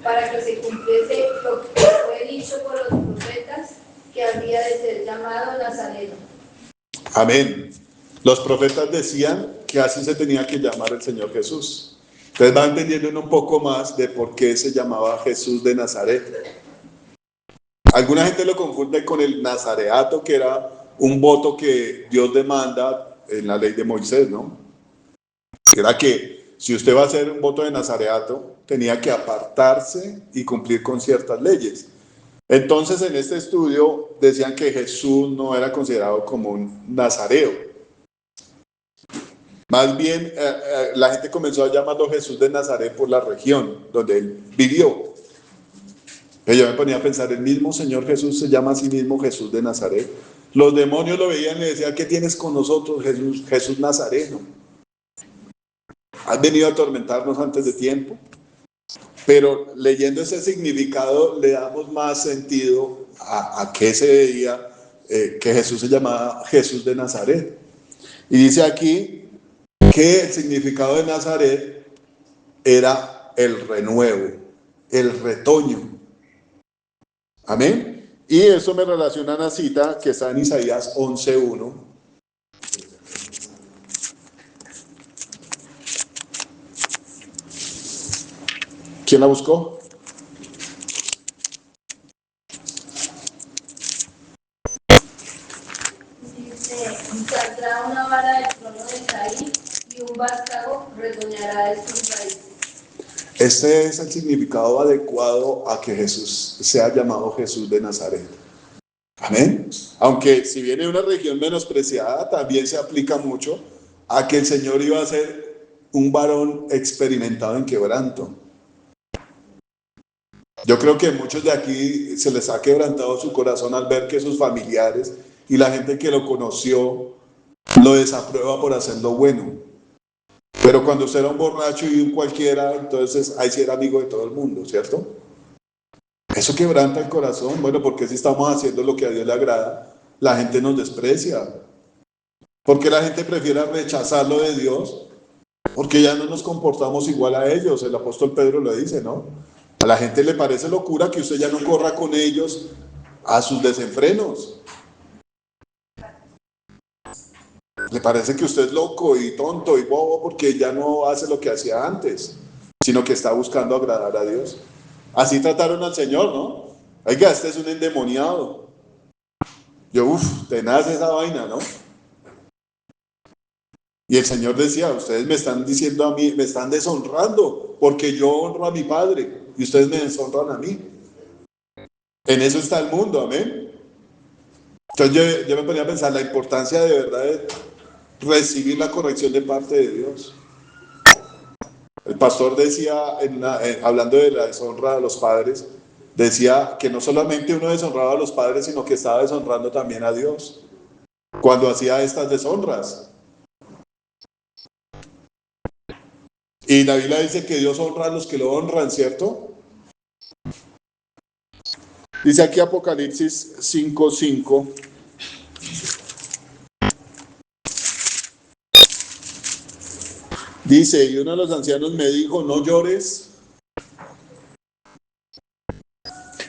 para que se cumpliese lo que fue dicho por los profetas, que había de ser llamado Nazareno. Amén. Los profetas decían que así se tenía que llamar el Señor Jesús. Entonces va entendiendo un poco más de por qué se llamaba Jesús de Nazaret. Alguna gente lo confunde con el nazareato, que era un voto que Dios demanda en la ley de Moisés, ¿no? Era que si usted va a hacer un voto de nazareato, tenía que apartarse y cumplir con ciertas leyes. Entonces, en este estudio decían que Jesús no era considerado como un nazareo. Más bien, la gente comenzó a llamarlo Jesús de Nazaret por la región donde él vivió. Pero yo me ponía a pensar, el mismo Señor Jesús se llama a sí mismo Jesús de Nazaret. Los demonios lo veían y le decían, ¿qué tienes con nosotros, Jesús, Jesús Nazareno? Has venido a atormentarnos antes de tiempo. Pero leyendo ese significado le damos más sentido a qué se veía que Jesús se llamaba Jesús de Nazaret. Y dice aquí que el significado de Nazaret era el renuevo, el retoño. Amén. Y eso me relaciona a una cita que está en Isaías 11:1. ¿Quién la buscó? Dice, saldrá una vara del trono de Isaí y un vástago retoñará de sus raíces. Este es el significado adecuado a que Jesús sea llamado Jesús de Nazaret. Amén. Aunque si viene de una región menospreciada, también se aplica mucho a que el Señor iba a ser un varón experimentado en quebranto. Yo creo que muchos de aquí se les ha quebrantado su corazón al ver que sus familiares y la gente que lo conoció lo desaprueba por hacer lo bueno. Pero cuando usted era un borracho y un cualquiera, entonces ahí sí era amigo de todo el mundo, ¿cierto? Eso quebranta el corazón. Bueno, porque si estamos haciendo lo que a Dios le agrada, la gente nos desprecia. Porque la gente prefiere rechazar lo de Dios, porque ya no nos comportamos igual a ellos. El apóstol Pedro lo dice, ¿no? A la gente le parece locura que usted ya no corra con ellos a sus desenfrenos. Le parece que usted es loco y tonto y bobo porque ya no hace lo que hacía antes, sino que está buscando agradar a Dios. Así trataron al Señor, ¿no? Oiga, este es un endemoniado. Yo, tenaz esa vaina, ¿no? Y el Señor decía, ustedes me están diciendo a mí, me están deshonrando, porque yo honro a mi Padre y ustedes me deshonran a mí. En eso está el mundo, amén. Entonces yo me ponía a pensar la importancia de verdad de recibir la corrección de parte de Dios. El pastor decía, hablando de la deshonra de los padres, decía que no solamente uno deshonraba a los padres, sino que estaba deshonrando también a Dios cuando hacía estas deshonras. Y la Biblia dice que Dios honra a los que lo honran, ¿cierto? Dice aquí Apocalipsis 5:5. Dice, y uno de los ancianos me dijo, no llores.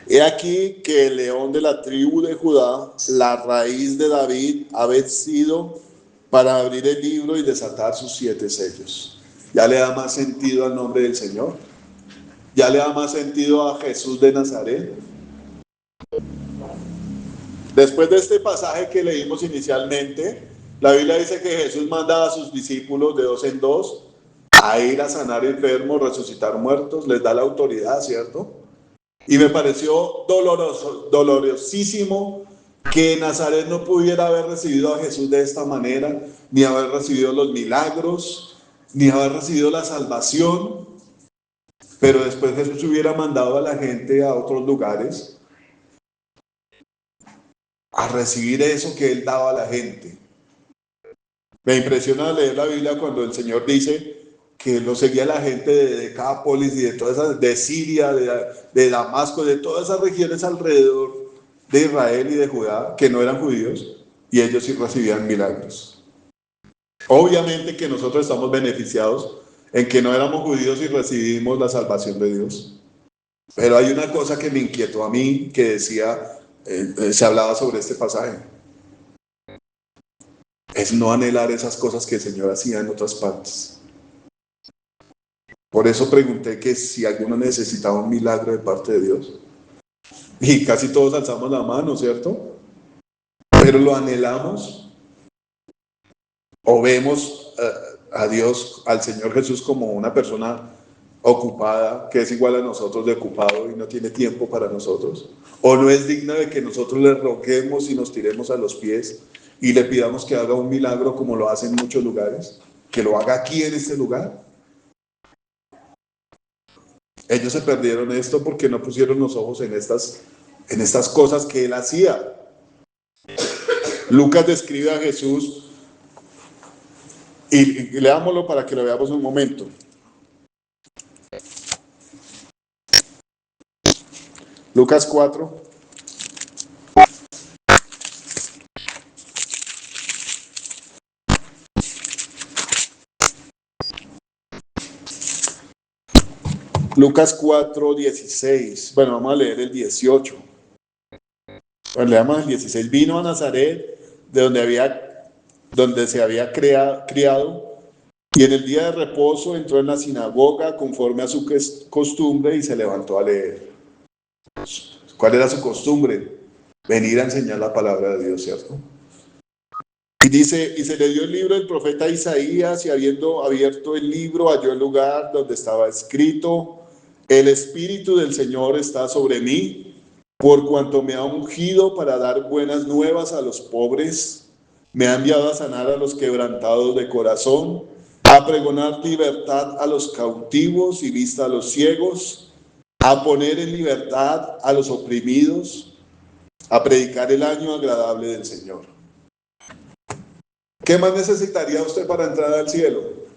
He aquí que el león de la tribu de Judá, la raíz de David, ha vencido para abrir el libro y desatar sus 7 sellos. Ya le da más sentido al nombre del Señor. Ya le da más sentido a Jesús de Nazaret. Después de este pasaje que leímos inicialmente, la Biblia dice que Jesús manda a sus discípulos de 2 en 2 a ir a sanar enfermos, resucitar muertos, les da la autoridad, ¿cierto? Y me pareció dolorosísimo que Nazaret no pudiera haber recibido a Jesús de esta manera, ni haber recibido los milagros, ni haber recibido la salvación. Pero después Jesús hubiera mandado a la gente a otros lugares a recibir eso que él daba a la gente. Me impresiona leer la Biblia cuando el Señor dice que lo seguía la gente de Decápolis y de todas esas, de Siria, de Damasco, de todas esas regiones alrededor de Israel y de Judá, que no eran judíos, y ellos sí recibían milagros. Obviamente que nosotros estamos beneficiados en que no éramos judíos y recibimos la salvación de Dios. Pero hay una cosa que me inquietó a mí, que decía, se hablaba sobre este pasaje. Es no anhelar esas cosas que el Señor hacía en otras partes. Por eso pregunté que si alguno necesitaba un milagro de parte de Dios. Y casi todos alzamos la mano, ¿cierto? Pero lo anhelamos. O vemos a Dios, al Señor Jesús, como una persona ocupada, que es igual a nosotros de ocupado y no tiene tiempo para nosotros. O no es digna de que nosotros le roguemos y nos tiremos a los pies y le pidamos que haga un milagro como lo hace en muchos lugares. que lo haga aquí en este lugar. Ellos se perdieron esto porque no pusieron los ojos en estas cosas que él hacía. Lucas describe a Jesús y leámoslo para que lo veamos un momento. Lucas 4. Lucas 4, 16. Bueno, vamos a leer el 18. Bueno, leamos el 16. Vino a Nazaret, donde se había criado, y en el día de reposo entró en la sinagoga conforme a su costumbre y se levantó a leer. ¿Cuál era su costumbre? Venir a enseñar la palabra de Dios, ¿cierto? Y dice, y se le dio el libro del profeta Isaías, y habiendo abierto el libro, halló el lugar donde estaba escrito: el Espíritu del Señor está sobre mí, por cuanto me ha ungido para dar buenas nuevas a los pobres, me ha enviado a sanar a los quebrantados de corazón, a pregonar libertad a los cautivos y vista a los ciegos, a poner en libertad a los oprimidos, a predicar el año agradable del Señor. ¿Qué más necesitaría usted para entrar al cielo?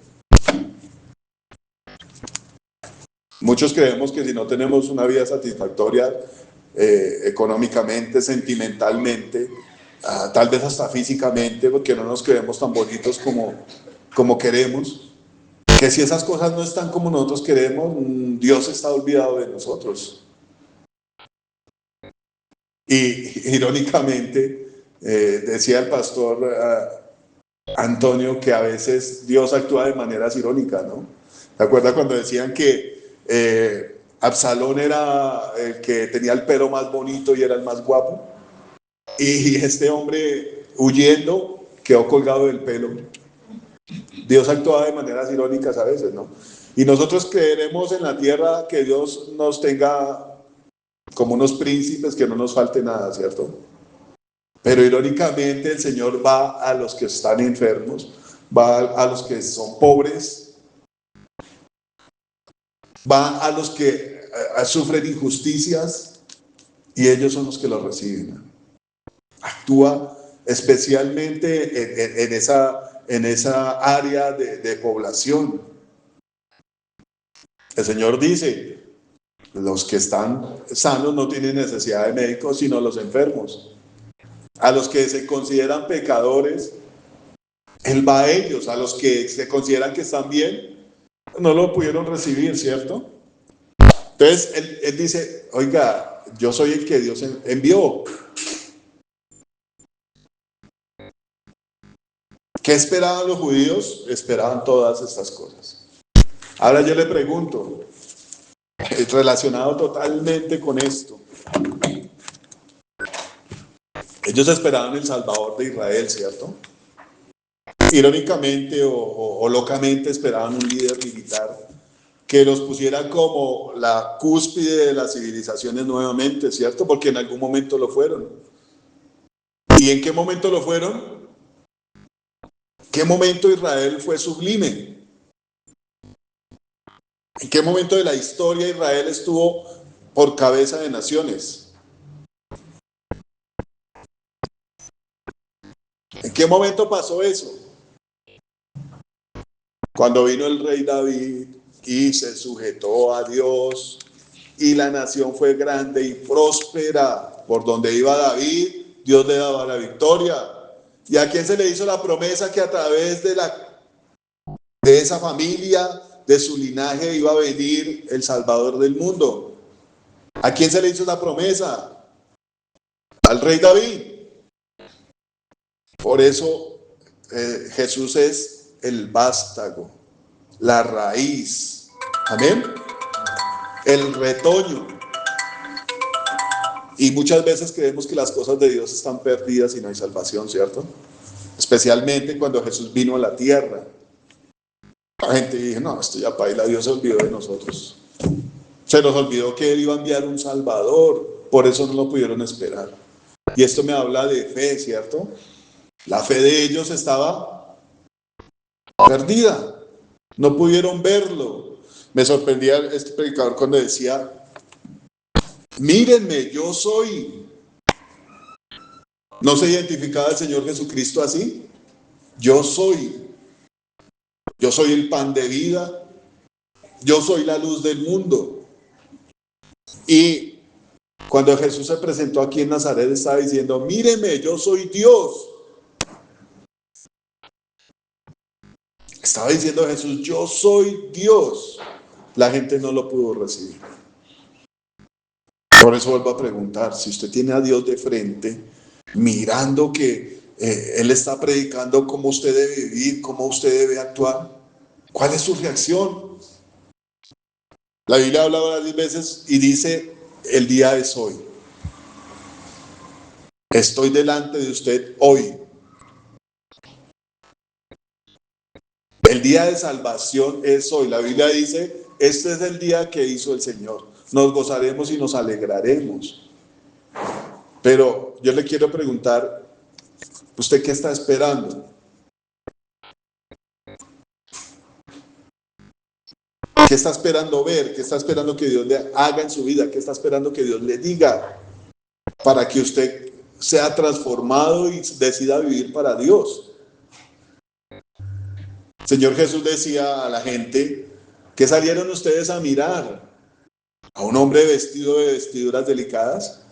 Muchos creemos que si no tenemos una vida satisfactoria económicamente, sentimentalmente, tal vez hasta físicamente, porque no nos creemos tan bonitos como queremos, que si esas cosas no están como nosotros queremos, Dios está olvidado de nosotros. Y irónicamente, decía el pastor Antonio que a veces Dios actúa de maneras irónicas, ¿no? ¿Se acuerda cuando decían que Absalón era el que tenía el pelo más bonito y era el más guapo? Y este hombre, huyendo, quedó colgado del pelo. Dios actúa de maneras irónicas a veces, ¿no? Y nosotros creeremos en la tierra que Dios nos tenga como unos príncipes, que no nos falte nada, ¿cierto? Pero irónicamente el Señor va a los que están enfermos, va a los que son pobres, va a los que sufren injusticias, y ellos son los que lo reciben. Actúa especialmente en esa área de población. El Señor dice: los que están sanos no tienen necesidad de médicos, sino los enfermos. A los que se consideran pecadores, Él va a ellos. A los que se consideran que están bien, no lo pudieron recibir, ¿cierto? Entonces él dice: oiga, yo soy el que Dios envió. ¿Qué esperaban los judíos? Esperaban todas estas cosas. Ahora yo le pregunto, relacionado totalmente con esto, ellos esperaban el Salvador de Israel, ¿cierto? Irónicamente o locamente esperaban un líder militar que los pusiera como la cúspide de las civilizaciones nuevamente, ¿cierto? Porque en algún momento lo fueron. ¿Y en qué momento lo fueron? ¿Qué momento Israel fue sublime? ¿En qué momento de la historia Israel estuvo por cabeza de naciones? ¿En qué momento pasó eso? Cuando vino el rey David y se sujetó a Dios, y la nación fue grande y próspera. Por donde iba David, Dios le daba la victoria. ¿Y a quién se le hizo la promesa que a través de esa familia, de su linaje, iba a venir el Salvador del mundo? ¿A quién se le hizo la promesa? Al rey David. Por eso Jesús es el vástago, la raíz, amén, el retoño. Y muchas veces creemos que las cosas de Dios están perdidas y no hay salvación, ¿cierto? Especialmente cuando Jesús vino a la tierra. La gente dijo: no, esto ya paila, Dios se olvidó de nosotros. Se nos olvidó que Él iba a enviar un Salvador, por eso no lo pudieron esperar. Y esto me habla de fe, ¿cierto? La fe de ellos estaba perdida. No pudieron verlo. Me sorprendía este predicador cuando decía, mírenme, yo soy. ¿No se identificaba el Señor Jesucristo así? Yo soy. Yo soy el pan de vida. Yo soy la luz del mundo. Y cuando Jesús se presentó aquí en Nazaret, estaba diciendo, mírenme, yo soy Dios. Estaba diciendo Jesús, yo soy Dios. La gente no lo pudo recibir. Por eso vuelvo a preguntar, si usted tiene a Dios de frente, mirando que Él está predicando cómo usted debe vivir, cómo usted debe actuar, ¿cuál es su reacción? La Biblia habla varias veces y dice, el día es hoy. Estoy delante de usted hoy. El día de salvación es hoy. La Biblia dice, este es el día que hizo el Señor. Nos gozaremos y nos alegraremos. Pero yo le quiero preguntar, ¿usted qué está esperando? ¿Qué está esperando ver? ¿Qué está esperando que Dios le haga en su vida? ¿Qué está esperando que Dios le diga? Para que usted sea transformado y decida vivir para Dios. El Señor Jesús decía a la gente, ¿qué salieron ustedes a mirar? ¿A un hombre vestido de vestiduras delicadas?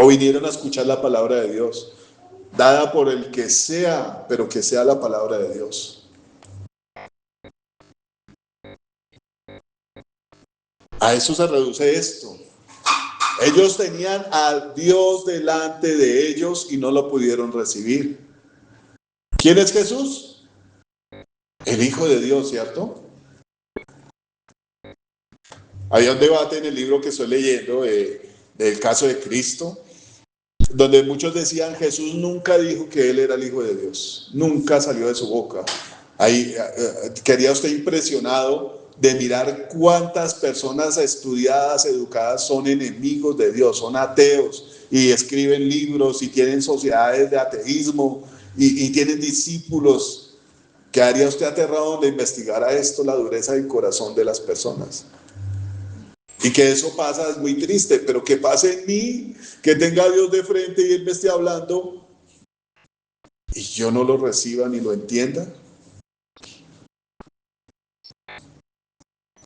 ¿O vinieron a escuchar la palabra de Dios? Dada por el que sea, pero que sea la palabra de Dios. A eso se reduce esto. Ellos tenían a Dios delante de ellos y no lo pudieron recibir. ¿Quién es Jesús? El Hijo de Dios, ¿cierto? Había un debate en el libro que estoy leyendo del caso de Cristo, donde muchos decían, Jesús nunca dijo que Él era el Hijo de Dios. Nunca salió de su boca. Ahí quería usted impresionado de mirar cuántas personas estudiadas, educadas, son enemigos de Dios, son ateos y escriben libros y tienen sociedades de ateísmo y tienen discípulos. Quedaría usted aterrado de investigar a esto, la dureza del corazón de las personas. Y que eso pasa es muy triste, pero que pase en mí, que tenga a Dios de frente y Él me esté hablando y yo no lo reciba ni lo entienda.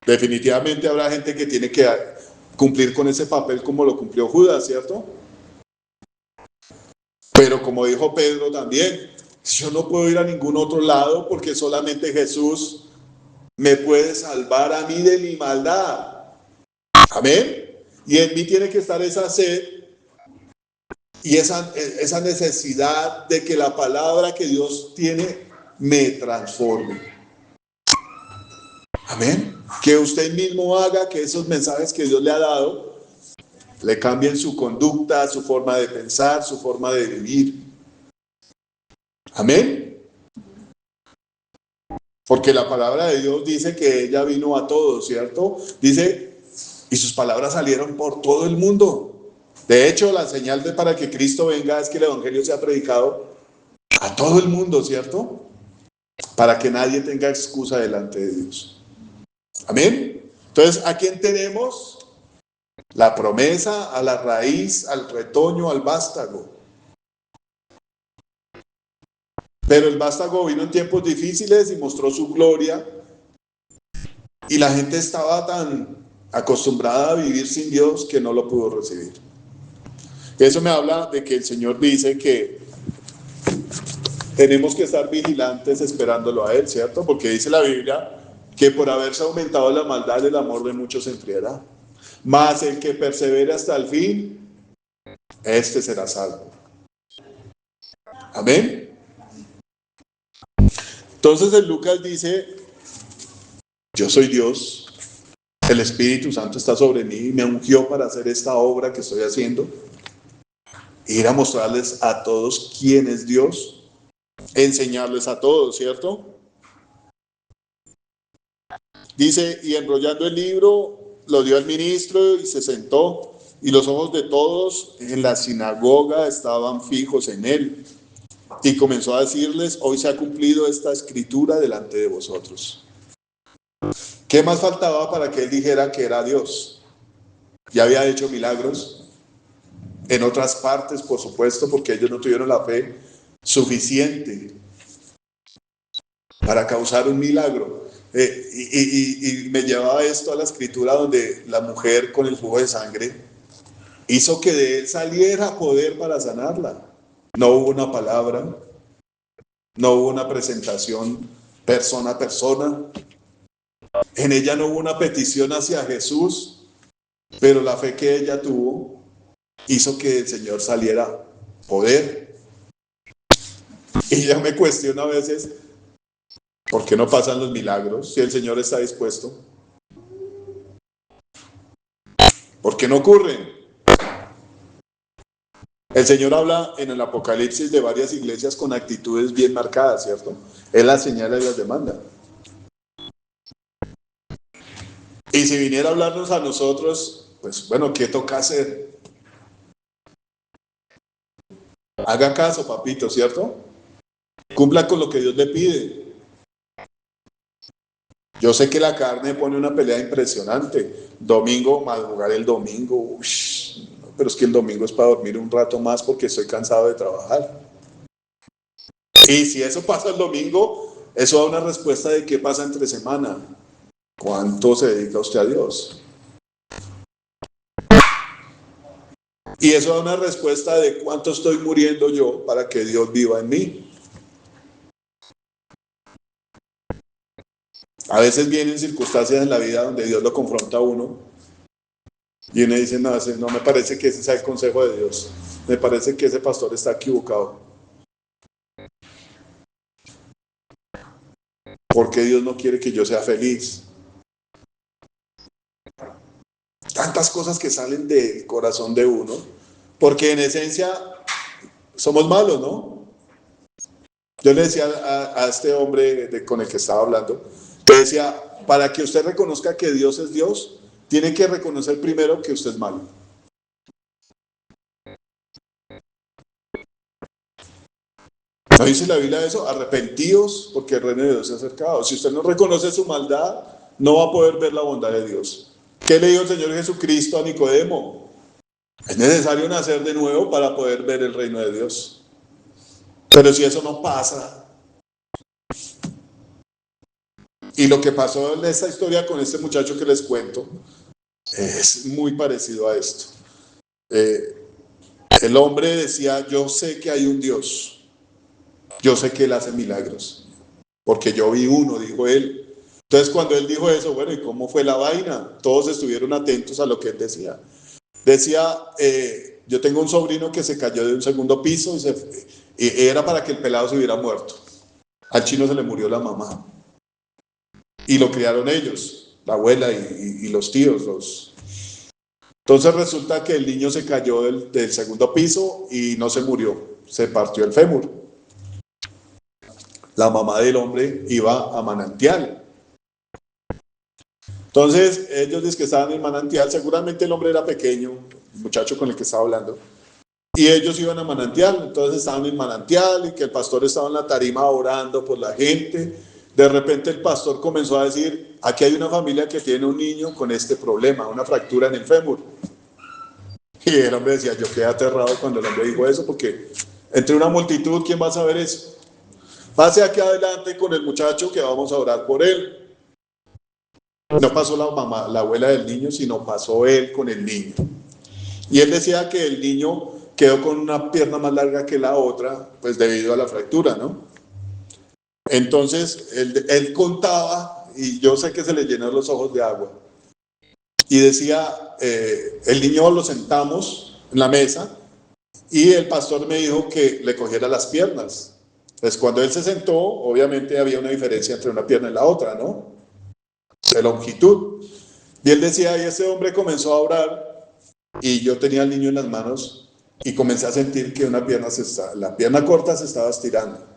Definitivamente habrá gente que tiene que cumplir con ese papel como lo cumplió Judas, ¿cierto? Pero como dijo Pedro también, yo no puedo ir a ningún otro lado porque solamente Jesús me puede salvar a mí de mi maldad. Amén. Y en mí tiene que estar esa sed y esa necesidad de que la palabra que Dios tiene me transforme. Amén. Que usted mismo haga que esos mensajes que Dios le ha dado le cambien su conducta, su forma de pensar, su forma de vivir. Amén. Porque la palabra de Dios dice que ella vino a todos, ¿cierto? Dice, y sus palabras salieron por todo el mundo. De hecho, la señal para que Cristo venga es que el evangelio sea predicado a todo el mundo, ¿cierto? Para que nadie tenga excusa delante de Dios. Amén. Entonces, ¿a quién tenemos? La promesa, a la raíz, al retoño, al vástago. Pero el vástago vino en tiempos difíciles y mostró su gloria. Y la gente estaba tan acostumbrada a vivir sin Dios que no lo pudo recibir. Eso me habla de que el Señor dice que tenemos que estar vigilantes esperándolo a Él, ¿cierto? Porque dice la Biblia que por haberse aumentado la maldad, el amor de muchos se enfriará. Mas el que persevere hasta el fin, este será salvo. Amén. Entonces en Lucas dice, yo soy Dios, el Espíritu Santo está sobre mí y me ungió para hacer esta obra que estoy haciendo. Ir a mostrarles a todos quién es Dios, enseñarles a todos, ¿cierto? Dice, y enrollando el libro, lo dio al ministro y se sentó, y los ojos de todos en la sinagoga estaban fijos en él. y comenzó a decirles: hoy se ha cumplido esta escritura delante de vosotros. ¿Qué más faltaba para que él dijera que era Dios? Ya había hecho milagros en otras partes, por supuesto, porque ellos no tuvieron la fe suficiente para causar un milagro. Y me llevaba esto a la escritura donde la mujer con el flujo de sangre hizo que de él saliera poder para sanarla. No hubo una palabra, no hubo una presentación persona a persona, en ella no hubo una petición hacia Jesús, pero la fe que ella tuvo hizo que el Señor saliera poder. Y ya me cuestiono a veces, ¿por qué no pasan los milagros si el Señor está dispuesto? ¿Por qué no ocurren? El Señor habla en el Apocalipsis de varias iglesias con actitudes bien marcadas, ¿cierto? Él las señala y las demanda. Y si viniera a hablarnos a nosotros, pues bueno, ¿qué toca hacer? Haga caso, papito, ¿cierto? Cumpla con lo que Dios le pide. Yo sé que la carne pone una pelea impresionante. Domingo, madrugar el domingo, pero es que el domingo es para dormir un rato más porque estoy cansado de trabajar. Y si eso pasa el domingo, eso da una respuesta de qué pasa entre semana. ¿Cuánto se dedica usted a Dios? Y eso da una respuesta de cuánto estoy muriendo yo para que Dios viva en mí. A veces vienen circunstancias en la vida donde Dios lo confronta a uno y uno dice: no, no me parece que ese sea el consejo de Dios, me parece que ese pastor está equivocado. Porque Dios no quiere que yo sea feliz. Tantas cosas que salen del corazón de uno, porque en esencia somos malos, ¿no? Yo le decía a este hombre con el que estaba hablando, le decía: para que usted reconozca que Dios es Dios, tiene que reconocer primero que usted es malo. ¿No dice la Biblia eso? Arrepentíos porque el reino de Dios se ha acercado. Si usted no reconoce su maldad, no va a poder ver la bondad de Dios. ¿Qué le dijo el Señor Jesucristo a Nicodemo? Es necesario nacer de nuevo para poder ver el reino de Dios. Pero si eso no pasa, y lo que pasó en esta historia con este muchacho que les cuento es muy parecido a esto. El hombre decía: yo sé que hay un Dios, yo sé que Él hace milagros, porque yo vi uno, dijo él. Entonces cuando él dijo eso, bueno, ¿y cómo fue la vaina? Todos estuvieron atentos a lo que él decía. Decía: yo tengo un sobrino que se cayó de un segundo piso y era para que el pelado se hubiera muerto. Al chino se le murió la mamá. Y lo criaron ellos, la abuela y los tíos. Entonces resulta que el niño se cayó del segundo piso y no se murió, se partió el fémur. La mamá del hombre iba a Manantial. Entonces ellos dicen que estaban en Manantial, seguramente el hombre era pequeño, el muchacho con el que estaba hablando, y ellos iban a Manantial. Entonces estaban en Manantial y que el pastor estaba en la tarima orando por la gente. De repente el pastor comenzó a decir: aquí hay una familia que tiene un niño con este problema, una fractura en el fémur. Y el hombre decía: yo quedé aterrado cuando el hombre dijo eso, porque entre una multitud, ¿quién va a saber eso? Pase aquí adelante con el muchacho que vamos a orar por él. No pasó la mamá, la abuela del niño, sino pasó él con el niño. Y él decía que el niño quedó con una pierna más larga que la otra, pues debido a la fractura, ¿no? Entonces él contaba, y yo sé que se le llenaron los ojos de agua, y decía: el niño lo sentamos en la mesa y el pastor me dijo que le cogiera las piernas. Pues cuando él se sentó, obviamente había una diferencia entre una pierna y la otra, ¿no? De longitud. Y él decía: y ese hombre comenzó a orar y yo tenía al niño en las manos y comencé a sentir que una pierna la pierna corta se estaba estirando.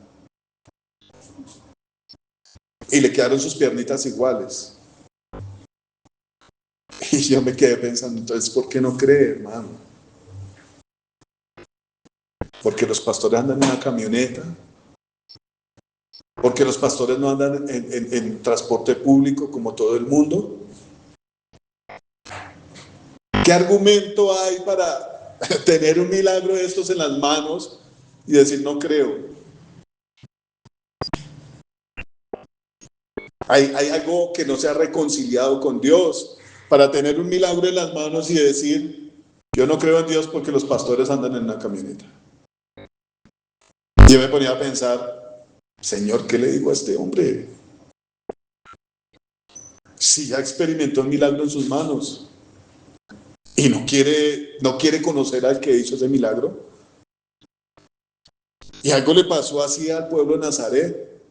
Y le quedaron sus piernitas iguales. Y yo me quedé pensando: entonces, ¿por qué no cree, hermano? porque los pastores andan en una camioneta, porque los pastores no andan en transporte público como todo el mundo. ¿Qué argumento hay para tener un milagro de estos en las manos y decir no creo? Hay algo que no se ha reconciliado con Dios para tener un milagro en las manos y decir yo no creo en Dios porque los pastores andan en una camioneta. Yo me ponía a pensar, Señor, ¿qué le digo a este hombre? Si ya experimentó un milagro en sus manos y no quiere conocer al que hizo ese milagro. Y algo le pasó así al pueblo de Nazaret.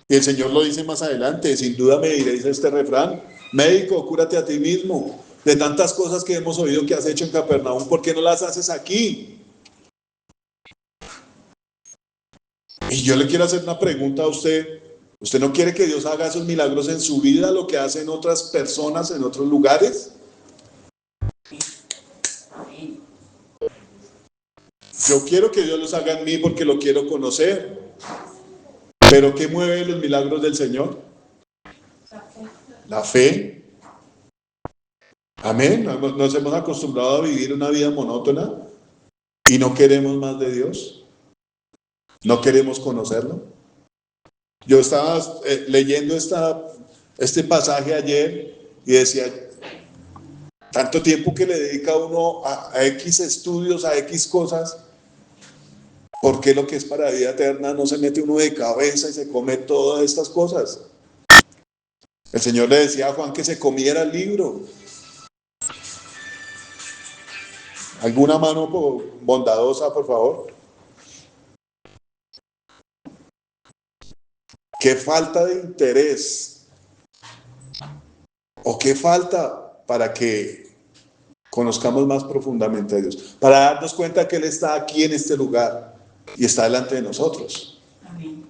Y el Señor lo dice más adelante, sin duda me diréis este refrán, médico, cúrate a ti mismo. De tantas cosas que hemos oído que has hecho en Capernaum, ¿por qué no las haces aquí? Y yo le quiero hacer una pregunta a usted. ¿Usted no quiere que Dios haga esos milagros en su vida, lo que hacen otras personas en otros lugares? Yo quiero que Dios los haga en mí porque lo quiero conocer. ¿Pero qué mueve los milagros del Señor? La fe. Amén. Nos hemos acostumbrado a vivir una vida monótona y no queremos más de Dios. No queremos conocerlo. Yo estaba leyendo este pasaje ayer y decía, tanto tiempo que le dedica uno a X estudios, a X cosas, ¿por qué lo que es para vida eterna no se mete uno de cabeza y se come todas estas cosas? El Señor le decía a Juan que se comiera el libro. ¿Alguna mano bondadosa, por favor? ¿Qué falta de interés? ¿O qué falta para que conozcamos más profundamente a Dios? Para darnos cuenta que Él está aquí en este lugar y está delante de nosotros. Amén.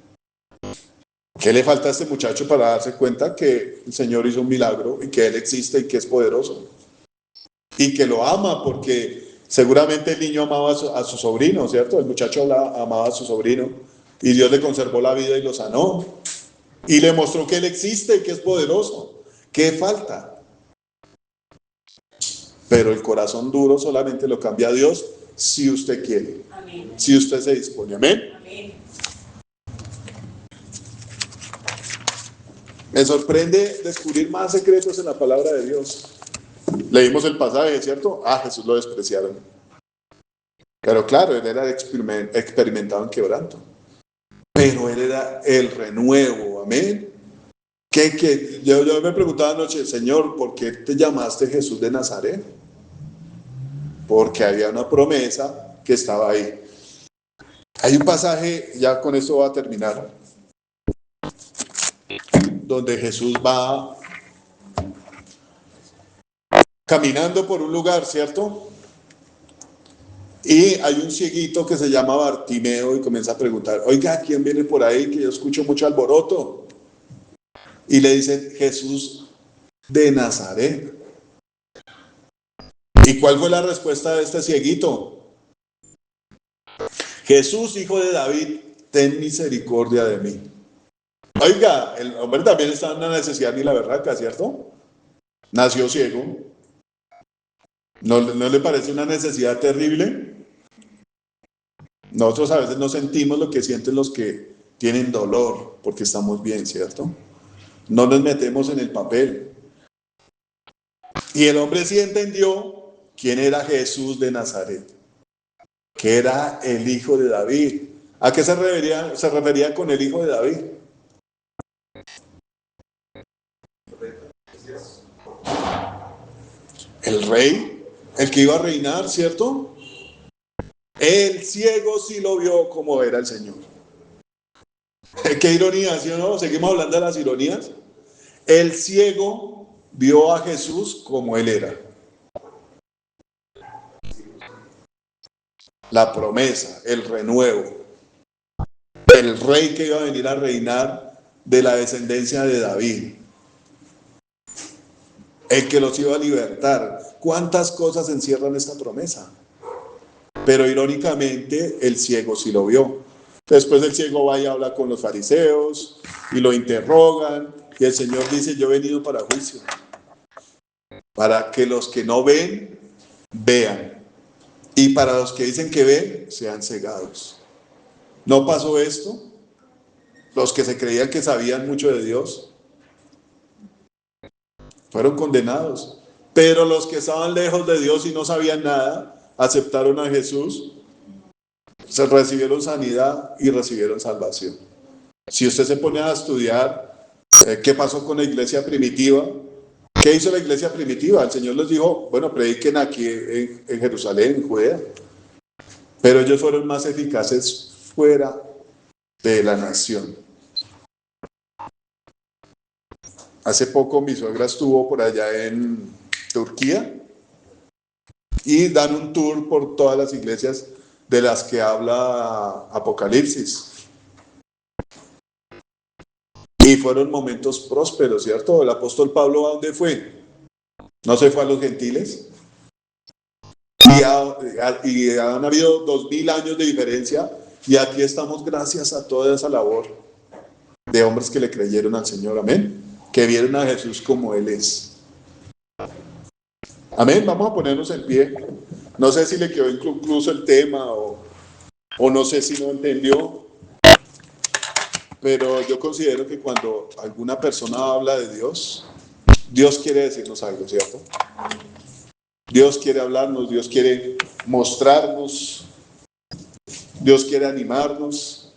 ¿Qué le falta a este muchacho para darse cuenta que el Señor hizo un milagro y que Él existe y que es poderoso? Y que lo ama porque seguramente el niño amaba a su sobrino, ¿cierto? El muchacho amaba a su sobrino y Dios le conservó la vida y lo sanó. Y le mostró que Él existe y que es poderoso. ¿Qué falta? Pero el corazón duro solamente lo cambia Dios si usted quiere. Amén. Si usted se dispone. Amén. Amén. Me sorprende descubrir más secretos en la palabra de Dios. Leímos el pasaje, ¿cierto? Jesús lo despreciaron. Pero claro, Él era experimentado en quebranto. Pero Él era el renuevo. Amén. Yo me preguntaba anoche, Señor, ¿por qué te llamaste Jesús de Nazaret? Porque había una promesa que estaba ahí. Hay un pasaje, ya con esto va a terminar, donde Jesús va caminando por un lugar, ¿cierto? Y hay un cieguito que se llama Bartimeo y comienza a preguntar, oiga, ¿quién viene por ahí? Que yo escucho mucho alboroto. Y le dicen, Jesús de Nazaret. ¿Y cuál fue la respuesta de este cieguito? Jesús, hijo de David, ten misericordia de mí. Oiga, el hombre también está en una necesidad ni la berraca, ¿cierto? Nació ciego. ¿No le parece una necesidad terrible? Nosotros a veces no sentimos lo que sienten los que tienen dolor, porque estamos bien, ¿cierto? No nos metemos en el papel. Y el hombre sí entendió quién era Jesús de Nazaret, que era el hijo de David. ¿A qué se refería con el hijo de David? El rey, el que iba a reinar, ¿cierto? El ciego sí lo vio como era el Señor. Qué ironía, ¿sí o no? Seguimos hablando de las ironías. El ciego vio a Jesús como Él era. La promesa, el renuevo. El rey que iba a venir a reinar de la descendencia de David. El que los iba a libertar. ¿Cuántas cosas encierran esta promesa? Pero irónicamente el ciego sí lo vio. Después el ciego va y habla con los fariseos y lo interrogan y el Señor dice: yo he venido para juicio, para que los que no ven, vean, y para los que dicen que ven, sean cegados. ¿No pasó esto? Los que se creían que sabían mucho de Dios fueron condenados, pero los que estaban lejos de Dios y no sabían nada, aceptaron a Jesús, se recibieron sanidad y recibieron salvación. Si usted se pone a estudiar qué pasó con la iglesia primitiva, ¿qué hizo la iglesia primitiva? El Señor les dijo: bueno, prediquen aquí en Jerusalén, en Judea. Pero ellos fueron más eficaces fuera de la nación. Hace poco mi suegra estuvo por allá en Turquía y dan un tour por todas las iglesias de las que habla Apocalipsis. Y fueron momentos prósperos, ¿cierto? El apóstol Pablo, ¿a dónde fue? ¿No se fue a los gentiles? Y han habido 2000 años de diferencia, y aquí estamos gracias a toda esa labor de hombres que le creyeron al Señor, amén, que vieron a Jesús como Él es. Amén, vamos a ponernos en pie. No sé si le quedó inconcluso el tema o no sé si no entendió, pero yo considero que cuando alguna persona habla de Dios, Dios quiere decirnos algo, ¿cierto? Dios quiere hablarnos, Dios quiere mostrarnos, Dios quiere animarnos.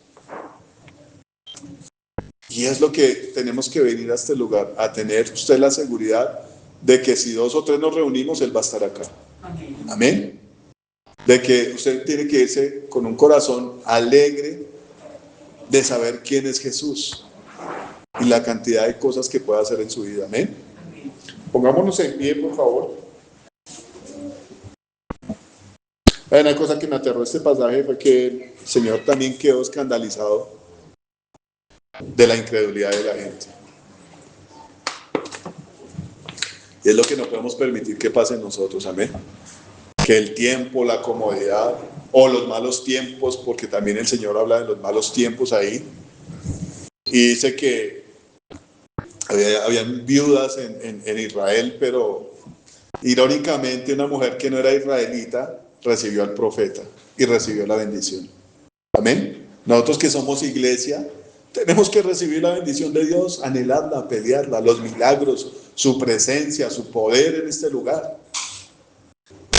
Y es lo que tenemos que venir a este lugar, a tener usted la seguridad de que si 2 o 3 nos reunimos, Él va a estar acá. Amén. Amén. De que usted tiene que irse con un corazón alegre de saber quién es Jesús y la cantidad de cosas que puede hacer en su vida. Amén. Pongámonos en pie, por favor. Una cosa que me aterró este pasaje fue que el Señor también quedó escandalizado de la incredulidad de la gente. Y es lo que no podemos permitir que pase en nosotros, amén. Que el tiempo, la comodidad o los malos tiempos, porque también el Señor habla de los malos tiempos ahí, y dice que habían viudas en Israel, pero irónicamente una mujer que no era israelita recibió al profeta y recibió la bendición. Amén. Nosotros que somos iglesia, tenemos que recibir la bendición de Dios, anhelarla, pelearla, los milagros, su presencia, su poder en este lugar.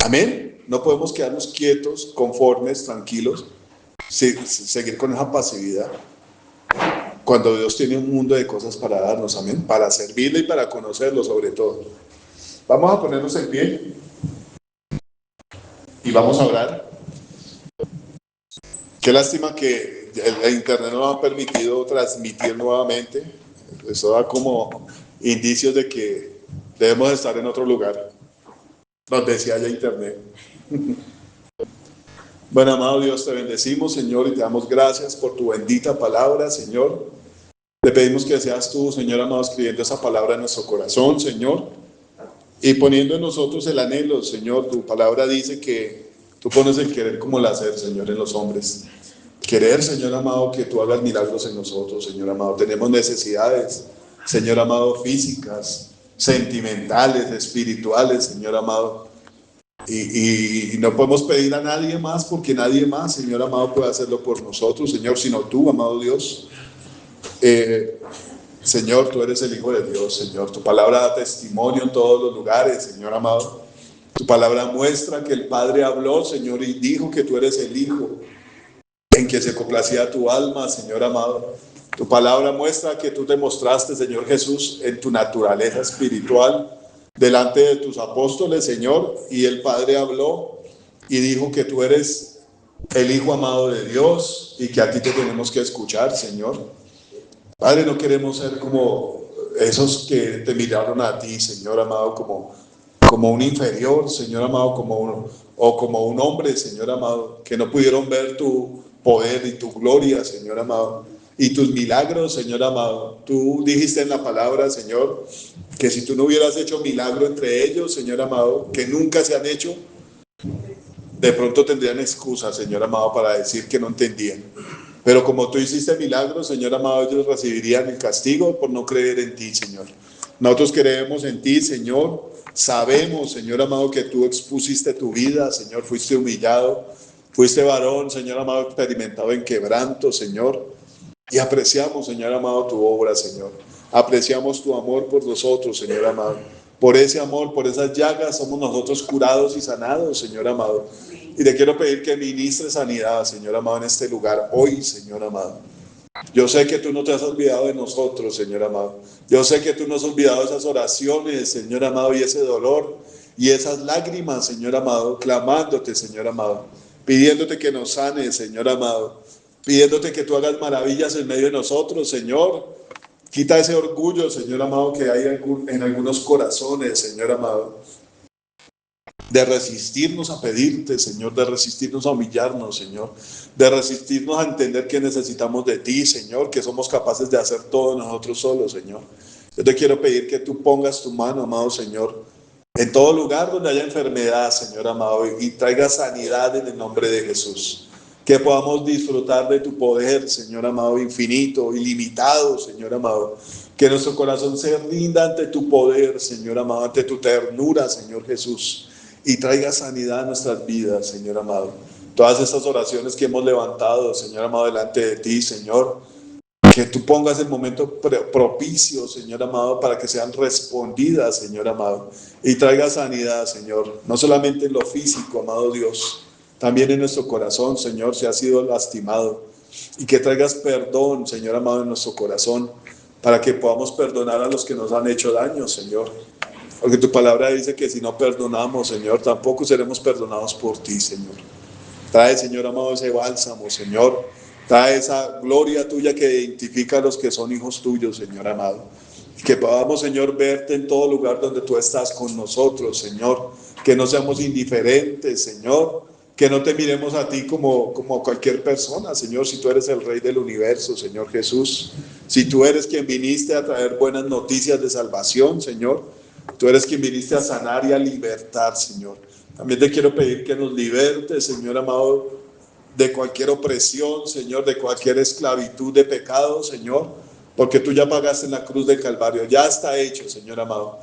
Amén. No podemos quedarnos quietos, conformes, tranquilos, seguir con esa pasividad, cuando Dios tiene un mundo de cosas para darnos, amén, para servirle y para conocerlo sobre todo. Vamos a ponernos en pie y vamos a orar. Qué lástima que el internet no ha permitido transmitir nuevamente. Eso da como indicios de que debemos estar en otro lugar donde sí haya internet. Bueno, amado Dios, te bendecimos, Señor, y te damos gracias por tu bendita palabra, Señor. Te pedimos que seas tú, Señor amado, escribiendo esa palabra en nuestro corazón, Señor, y poniendo en nosotros el anhelo, Señor. Tu palabra dice que tú pones el querer como el hacer, Señor, en los hombres. Querer, Señor amado, que tú hagas milagros en nosotros, Señor amado. Tenemos necesidades, Señor amado, físicas, sentimentales, espirituales, Señor amado. Y no podemos pedir a nadie más, porque nadie más, Señor amado, puede hacerlo por nosotros, Señor, sino tú, amado Dios. Señor, tú eres el Hijo de Dios, Señor. Tu palabra da testimonio en todos los lugares, Señor amado. Tu palabra muestra que el Padre habló, Señor, y dijo que tú eres el Hijo en que se complacía tu alma, Señor amado. Tu palabra muestra que tú te mostraste, Señor Jesús, en tu naturaleza espiritual delante de tus apóstoles, Señor, y el Padre habló y dijo que tú eres el Hijo amado de Dios y que a ti te tenemos que escuchar, Señor. Padre, no queremos ser como esos que te miraron a ti, Señor amado, como un inferior, Señor amado, como un hombre, Señor amado, que no pudieron ver tu poder y tu gloria, Señor amado, y tus milagros, Señor amado. Tú dijiste en la palabra, Señor, que si tú no hubieras hecho milagro entre ellos, Señor amado, que nunca se han hecho, de pronto tendrían excusa, Señor amado, para decir que no entendían. Pero como tú hiciste milagros, Señor amado, ellos recibirían el castigo por no creer en ti, Señor. Nosotros creemos en ti, Señor. Sabemos, Señor amado, que tú expusiste tu vida, Señor. Fuiste humillado, fuiste varón, Señor amado, experimentado en quebranto, Señor. Y apreciamos, Señor amado, tu obra, Señor. Apreciamos tu amor por nosotros, Señor amado. Por ese amor, por esas llagas, somos nosotros curados y sanados, Señor amado. Y te quiero pedir que ministres sanidad, Señor amado, en este lugar hoy, Señor amado. Yo sé que tú no te has olvidado de nosotros, Señor amado. Yo sé que tú no has olvidado esas oraciones, Señor amado, y ese dolor y esas lágrimas, Señor amado, clamándote, Señor amado, pidiéndote que nos sanes, Señor amado, pidiéndote que tú hagas maravillas en medio de nosotros, Señor. Quita ese orgullo, Señor amado, que hay en algunos corazones, Señor amado, de resistirnos a pedirte, Señor, de resistirnos a humillarnos, Señor, de resistirnos a entender que necesitamos de ti, Señor, que somos capaces de hacer todo nosotros solos, Señor. Yo te quiero pedir que tú pongas tu mano, amado Señor, en todo lugar donde haya enfermedad, Señor amado, y traiga sanidad en el nombre de Jesús. Que podamos disfrutar de tu poder, Señor amado, infinito, ilimitado, Señor amado. Que nuestro corazón se rinda ante tu poder, Señor amado, ante tu ternura, Señor Jesús. Y traiga sanidad a nuestras vidas, Señor amado. Todas estas oraciones que hemos levantado, Señor amado, delante de ti, Señor. Que tú pongas el momento propicio, Señor amado, para que sean respondidas, Señor amado. Y traiga sanidad, Señor. No solamente en lo físico, amado Dios. También en nuestro corazón, Señor, si ha sido lastimado. Y que traigas perdón, Señor amado, en nuestro corazón. Para que podamos perdonar a los que nos han hecho daño, Señor. Porque tu palabra dice que si no perdonamos, Señor, tampoco seremos perdonados por ti, Señor. Trae, Señor amado, ese bálsamo, Señor. Trae esa gloria tuya que identifica a los que son hijos tuyos, Señor amado. Y que podamos, Señor, verte en todo lugar donde tú estás con nosotros, Señor. Que no seamos indiferentes, Señor. Que no te miremos a ti como cualquier persona, Señor, si tú eres el Rey del universo, Señor Jesús. Si tú eres quien viniste a traer buenas noticias de salvación, Señor. Tú eres quien viniste a sanar y a libertar, Señor. También te quiero pedir que nos libertes, Señor amado, de cualquier opresión, Señor, de cualquier esclavitud de pecado, Señor, porque tú ya pagaste en la cruz del Calvario. Ya está hecho, Señor amado.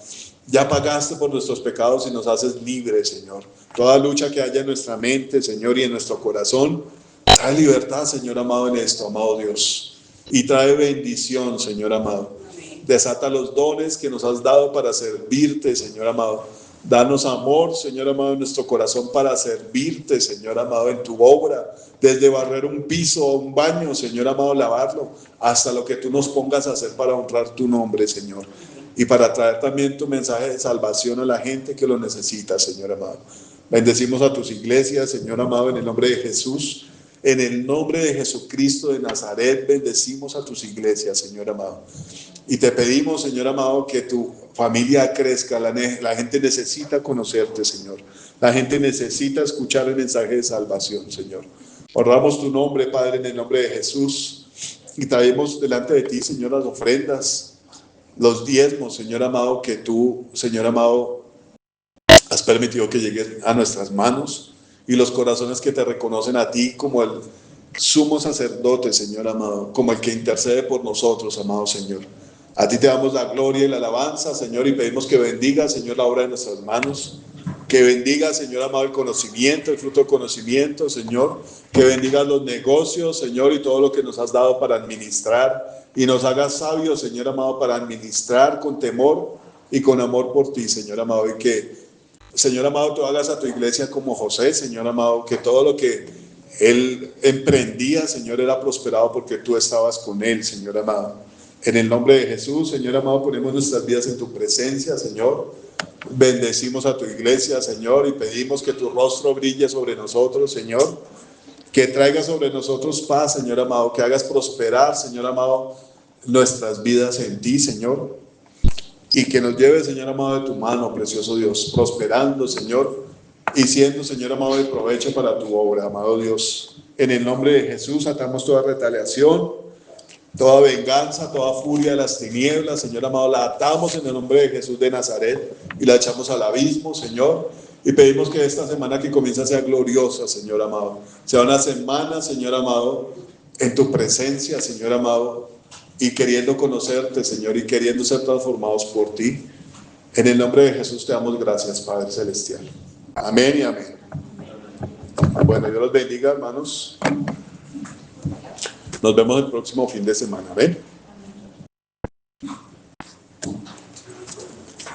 Ya pagaste por nuestros pecados y nos haces libres, Señor. Toda lucha que haya en nuestra mente, Señor, y en nuestro corazón, trae libertad, Señor amado, en esto, amado Dios. Y trae bendición, Señor amado. Desata los dones que nos has dado para servirte, Señor amado. Danos amor, Señor amado, en nuestro corazón para servirte, Señor amado, en tu obra. Desde barrer un piso o un baño, Señor amado, lavarlo, hasta lo que tú nos pongas a hacer para honrar tu nombre, Señor. Y para traer también tu mensaje de salvación a la gente que lo necesita, Señor amado. Bendecimos a tus iglesias, Señor amado, en el nombre de Jesús. En el nombre de Jesucristo de Nazaret, bendecimos a tus iglesias, Señor amado. Y te pedimos, Señor amado, que tu familia crezca. La gente necesita conocerte, Señor. La gente necesita escuchar el mensaje de salvación, Señor. Honramos tu nombre, Padre, en el nombre de Jesús. Y traemos delante de ti, Señor, las ofrendas, los diezmos, Señor amado, que tú, Señor amado, has permitido que lleguen a nuestras manos. Y los corazones que te reconocen a ti como el sumo sacerdote, Señor amado, como el que intercede por nosotros, amado Señor. A ti te damos la gloria y la alabanza, Señor, y pedimos que bendiga, Señor, la obra de nuestras manos. Que bendiga, Señor amado, el conocimiento, el fruto del conocimiento, Señor. Que bendiga los negocios, Señor, y todo lo que nos has dado para administrar. Y nos hagas sabios, Señor amado, para administrar con temor y con amor por ti, Señor amado. Y que, Señor amado, tú hagas a tu iglesia como José, Señor amado, que todo lo que él emprendía, Señor, era prosperado porque tú estabas con él, Señor amado. En el nombre de Jesús, Señor amado, ponemos nuestras vidas en tu presencia, Señor. Bendecimos a tu iglesia, Señor, y pedimos que tu rostro brille sobre nosotros, Señor. Que traiga sobre nosotros paz, Señor amado. Que hagas prosperar, Señor amado, nuestras vidas en ti, Señor. Y que nos lleve, Señor amado, de tu mano, precioso Dios, prosperando, Señor, y siendo, Señor amado, de provecho para tu obra, amado Dios. En el nombre de Jesús atamos toda retaliación, toda venganza, toda furia de las tinieblas, Señor amado, la atamos en el nombre de Jesús de Nazaret y la echamos al abismo, Señor. Y pedimos que esta semana que comienza sea gloriosa, Señor amado. Sea una semana, Señor amado, en tu presencia, Señor amado, y queriendo conocerte, Señor, y queriendo ser transformados por ti. En el nombre de Jesús te damos gracias, Padre Celestial. Amén y amén. Bueno, Dios los bendiga, hermanos. Nos vemos el próximo fin de semana. Amén.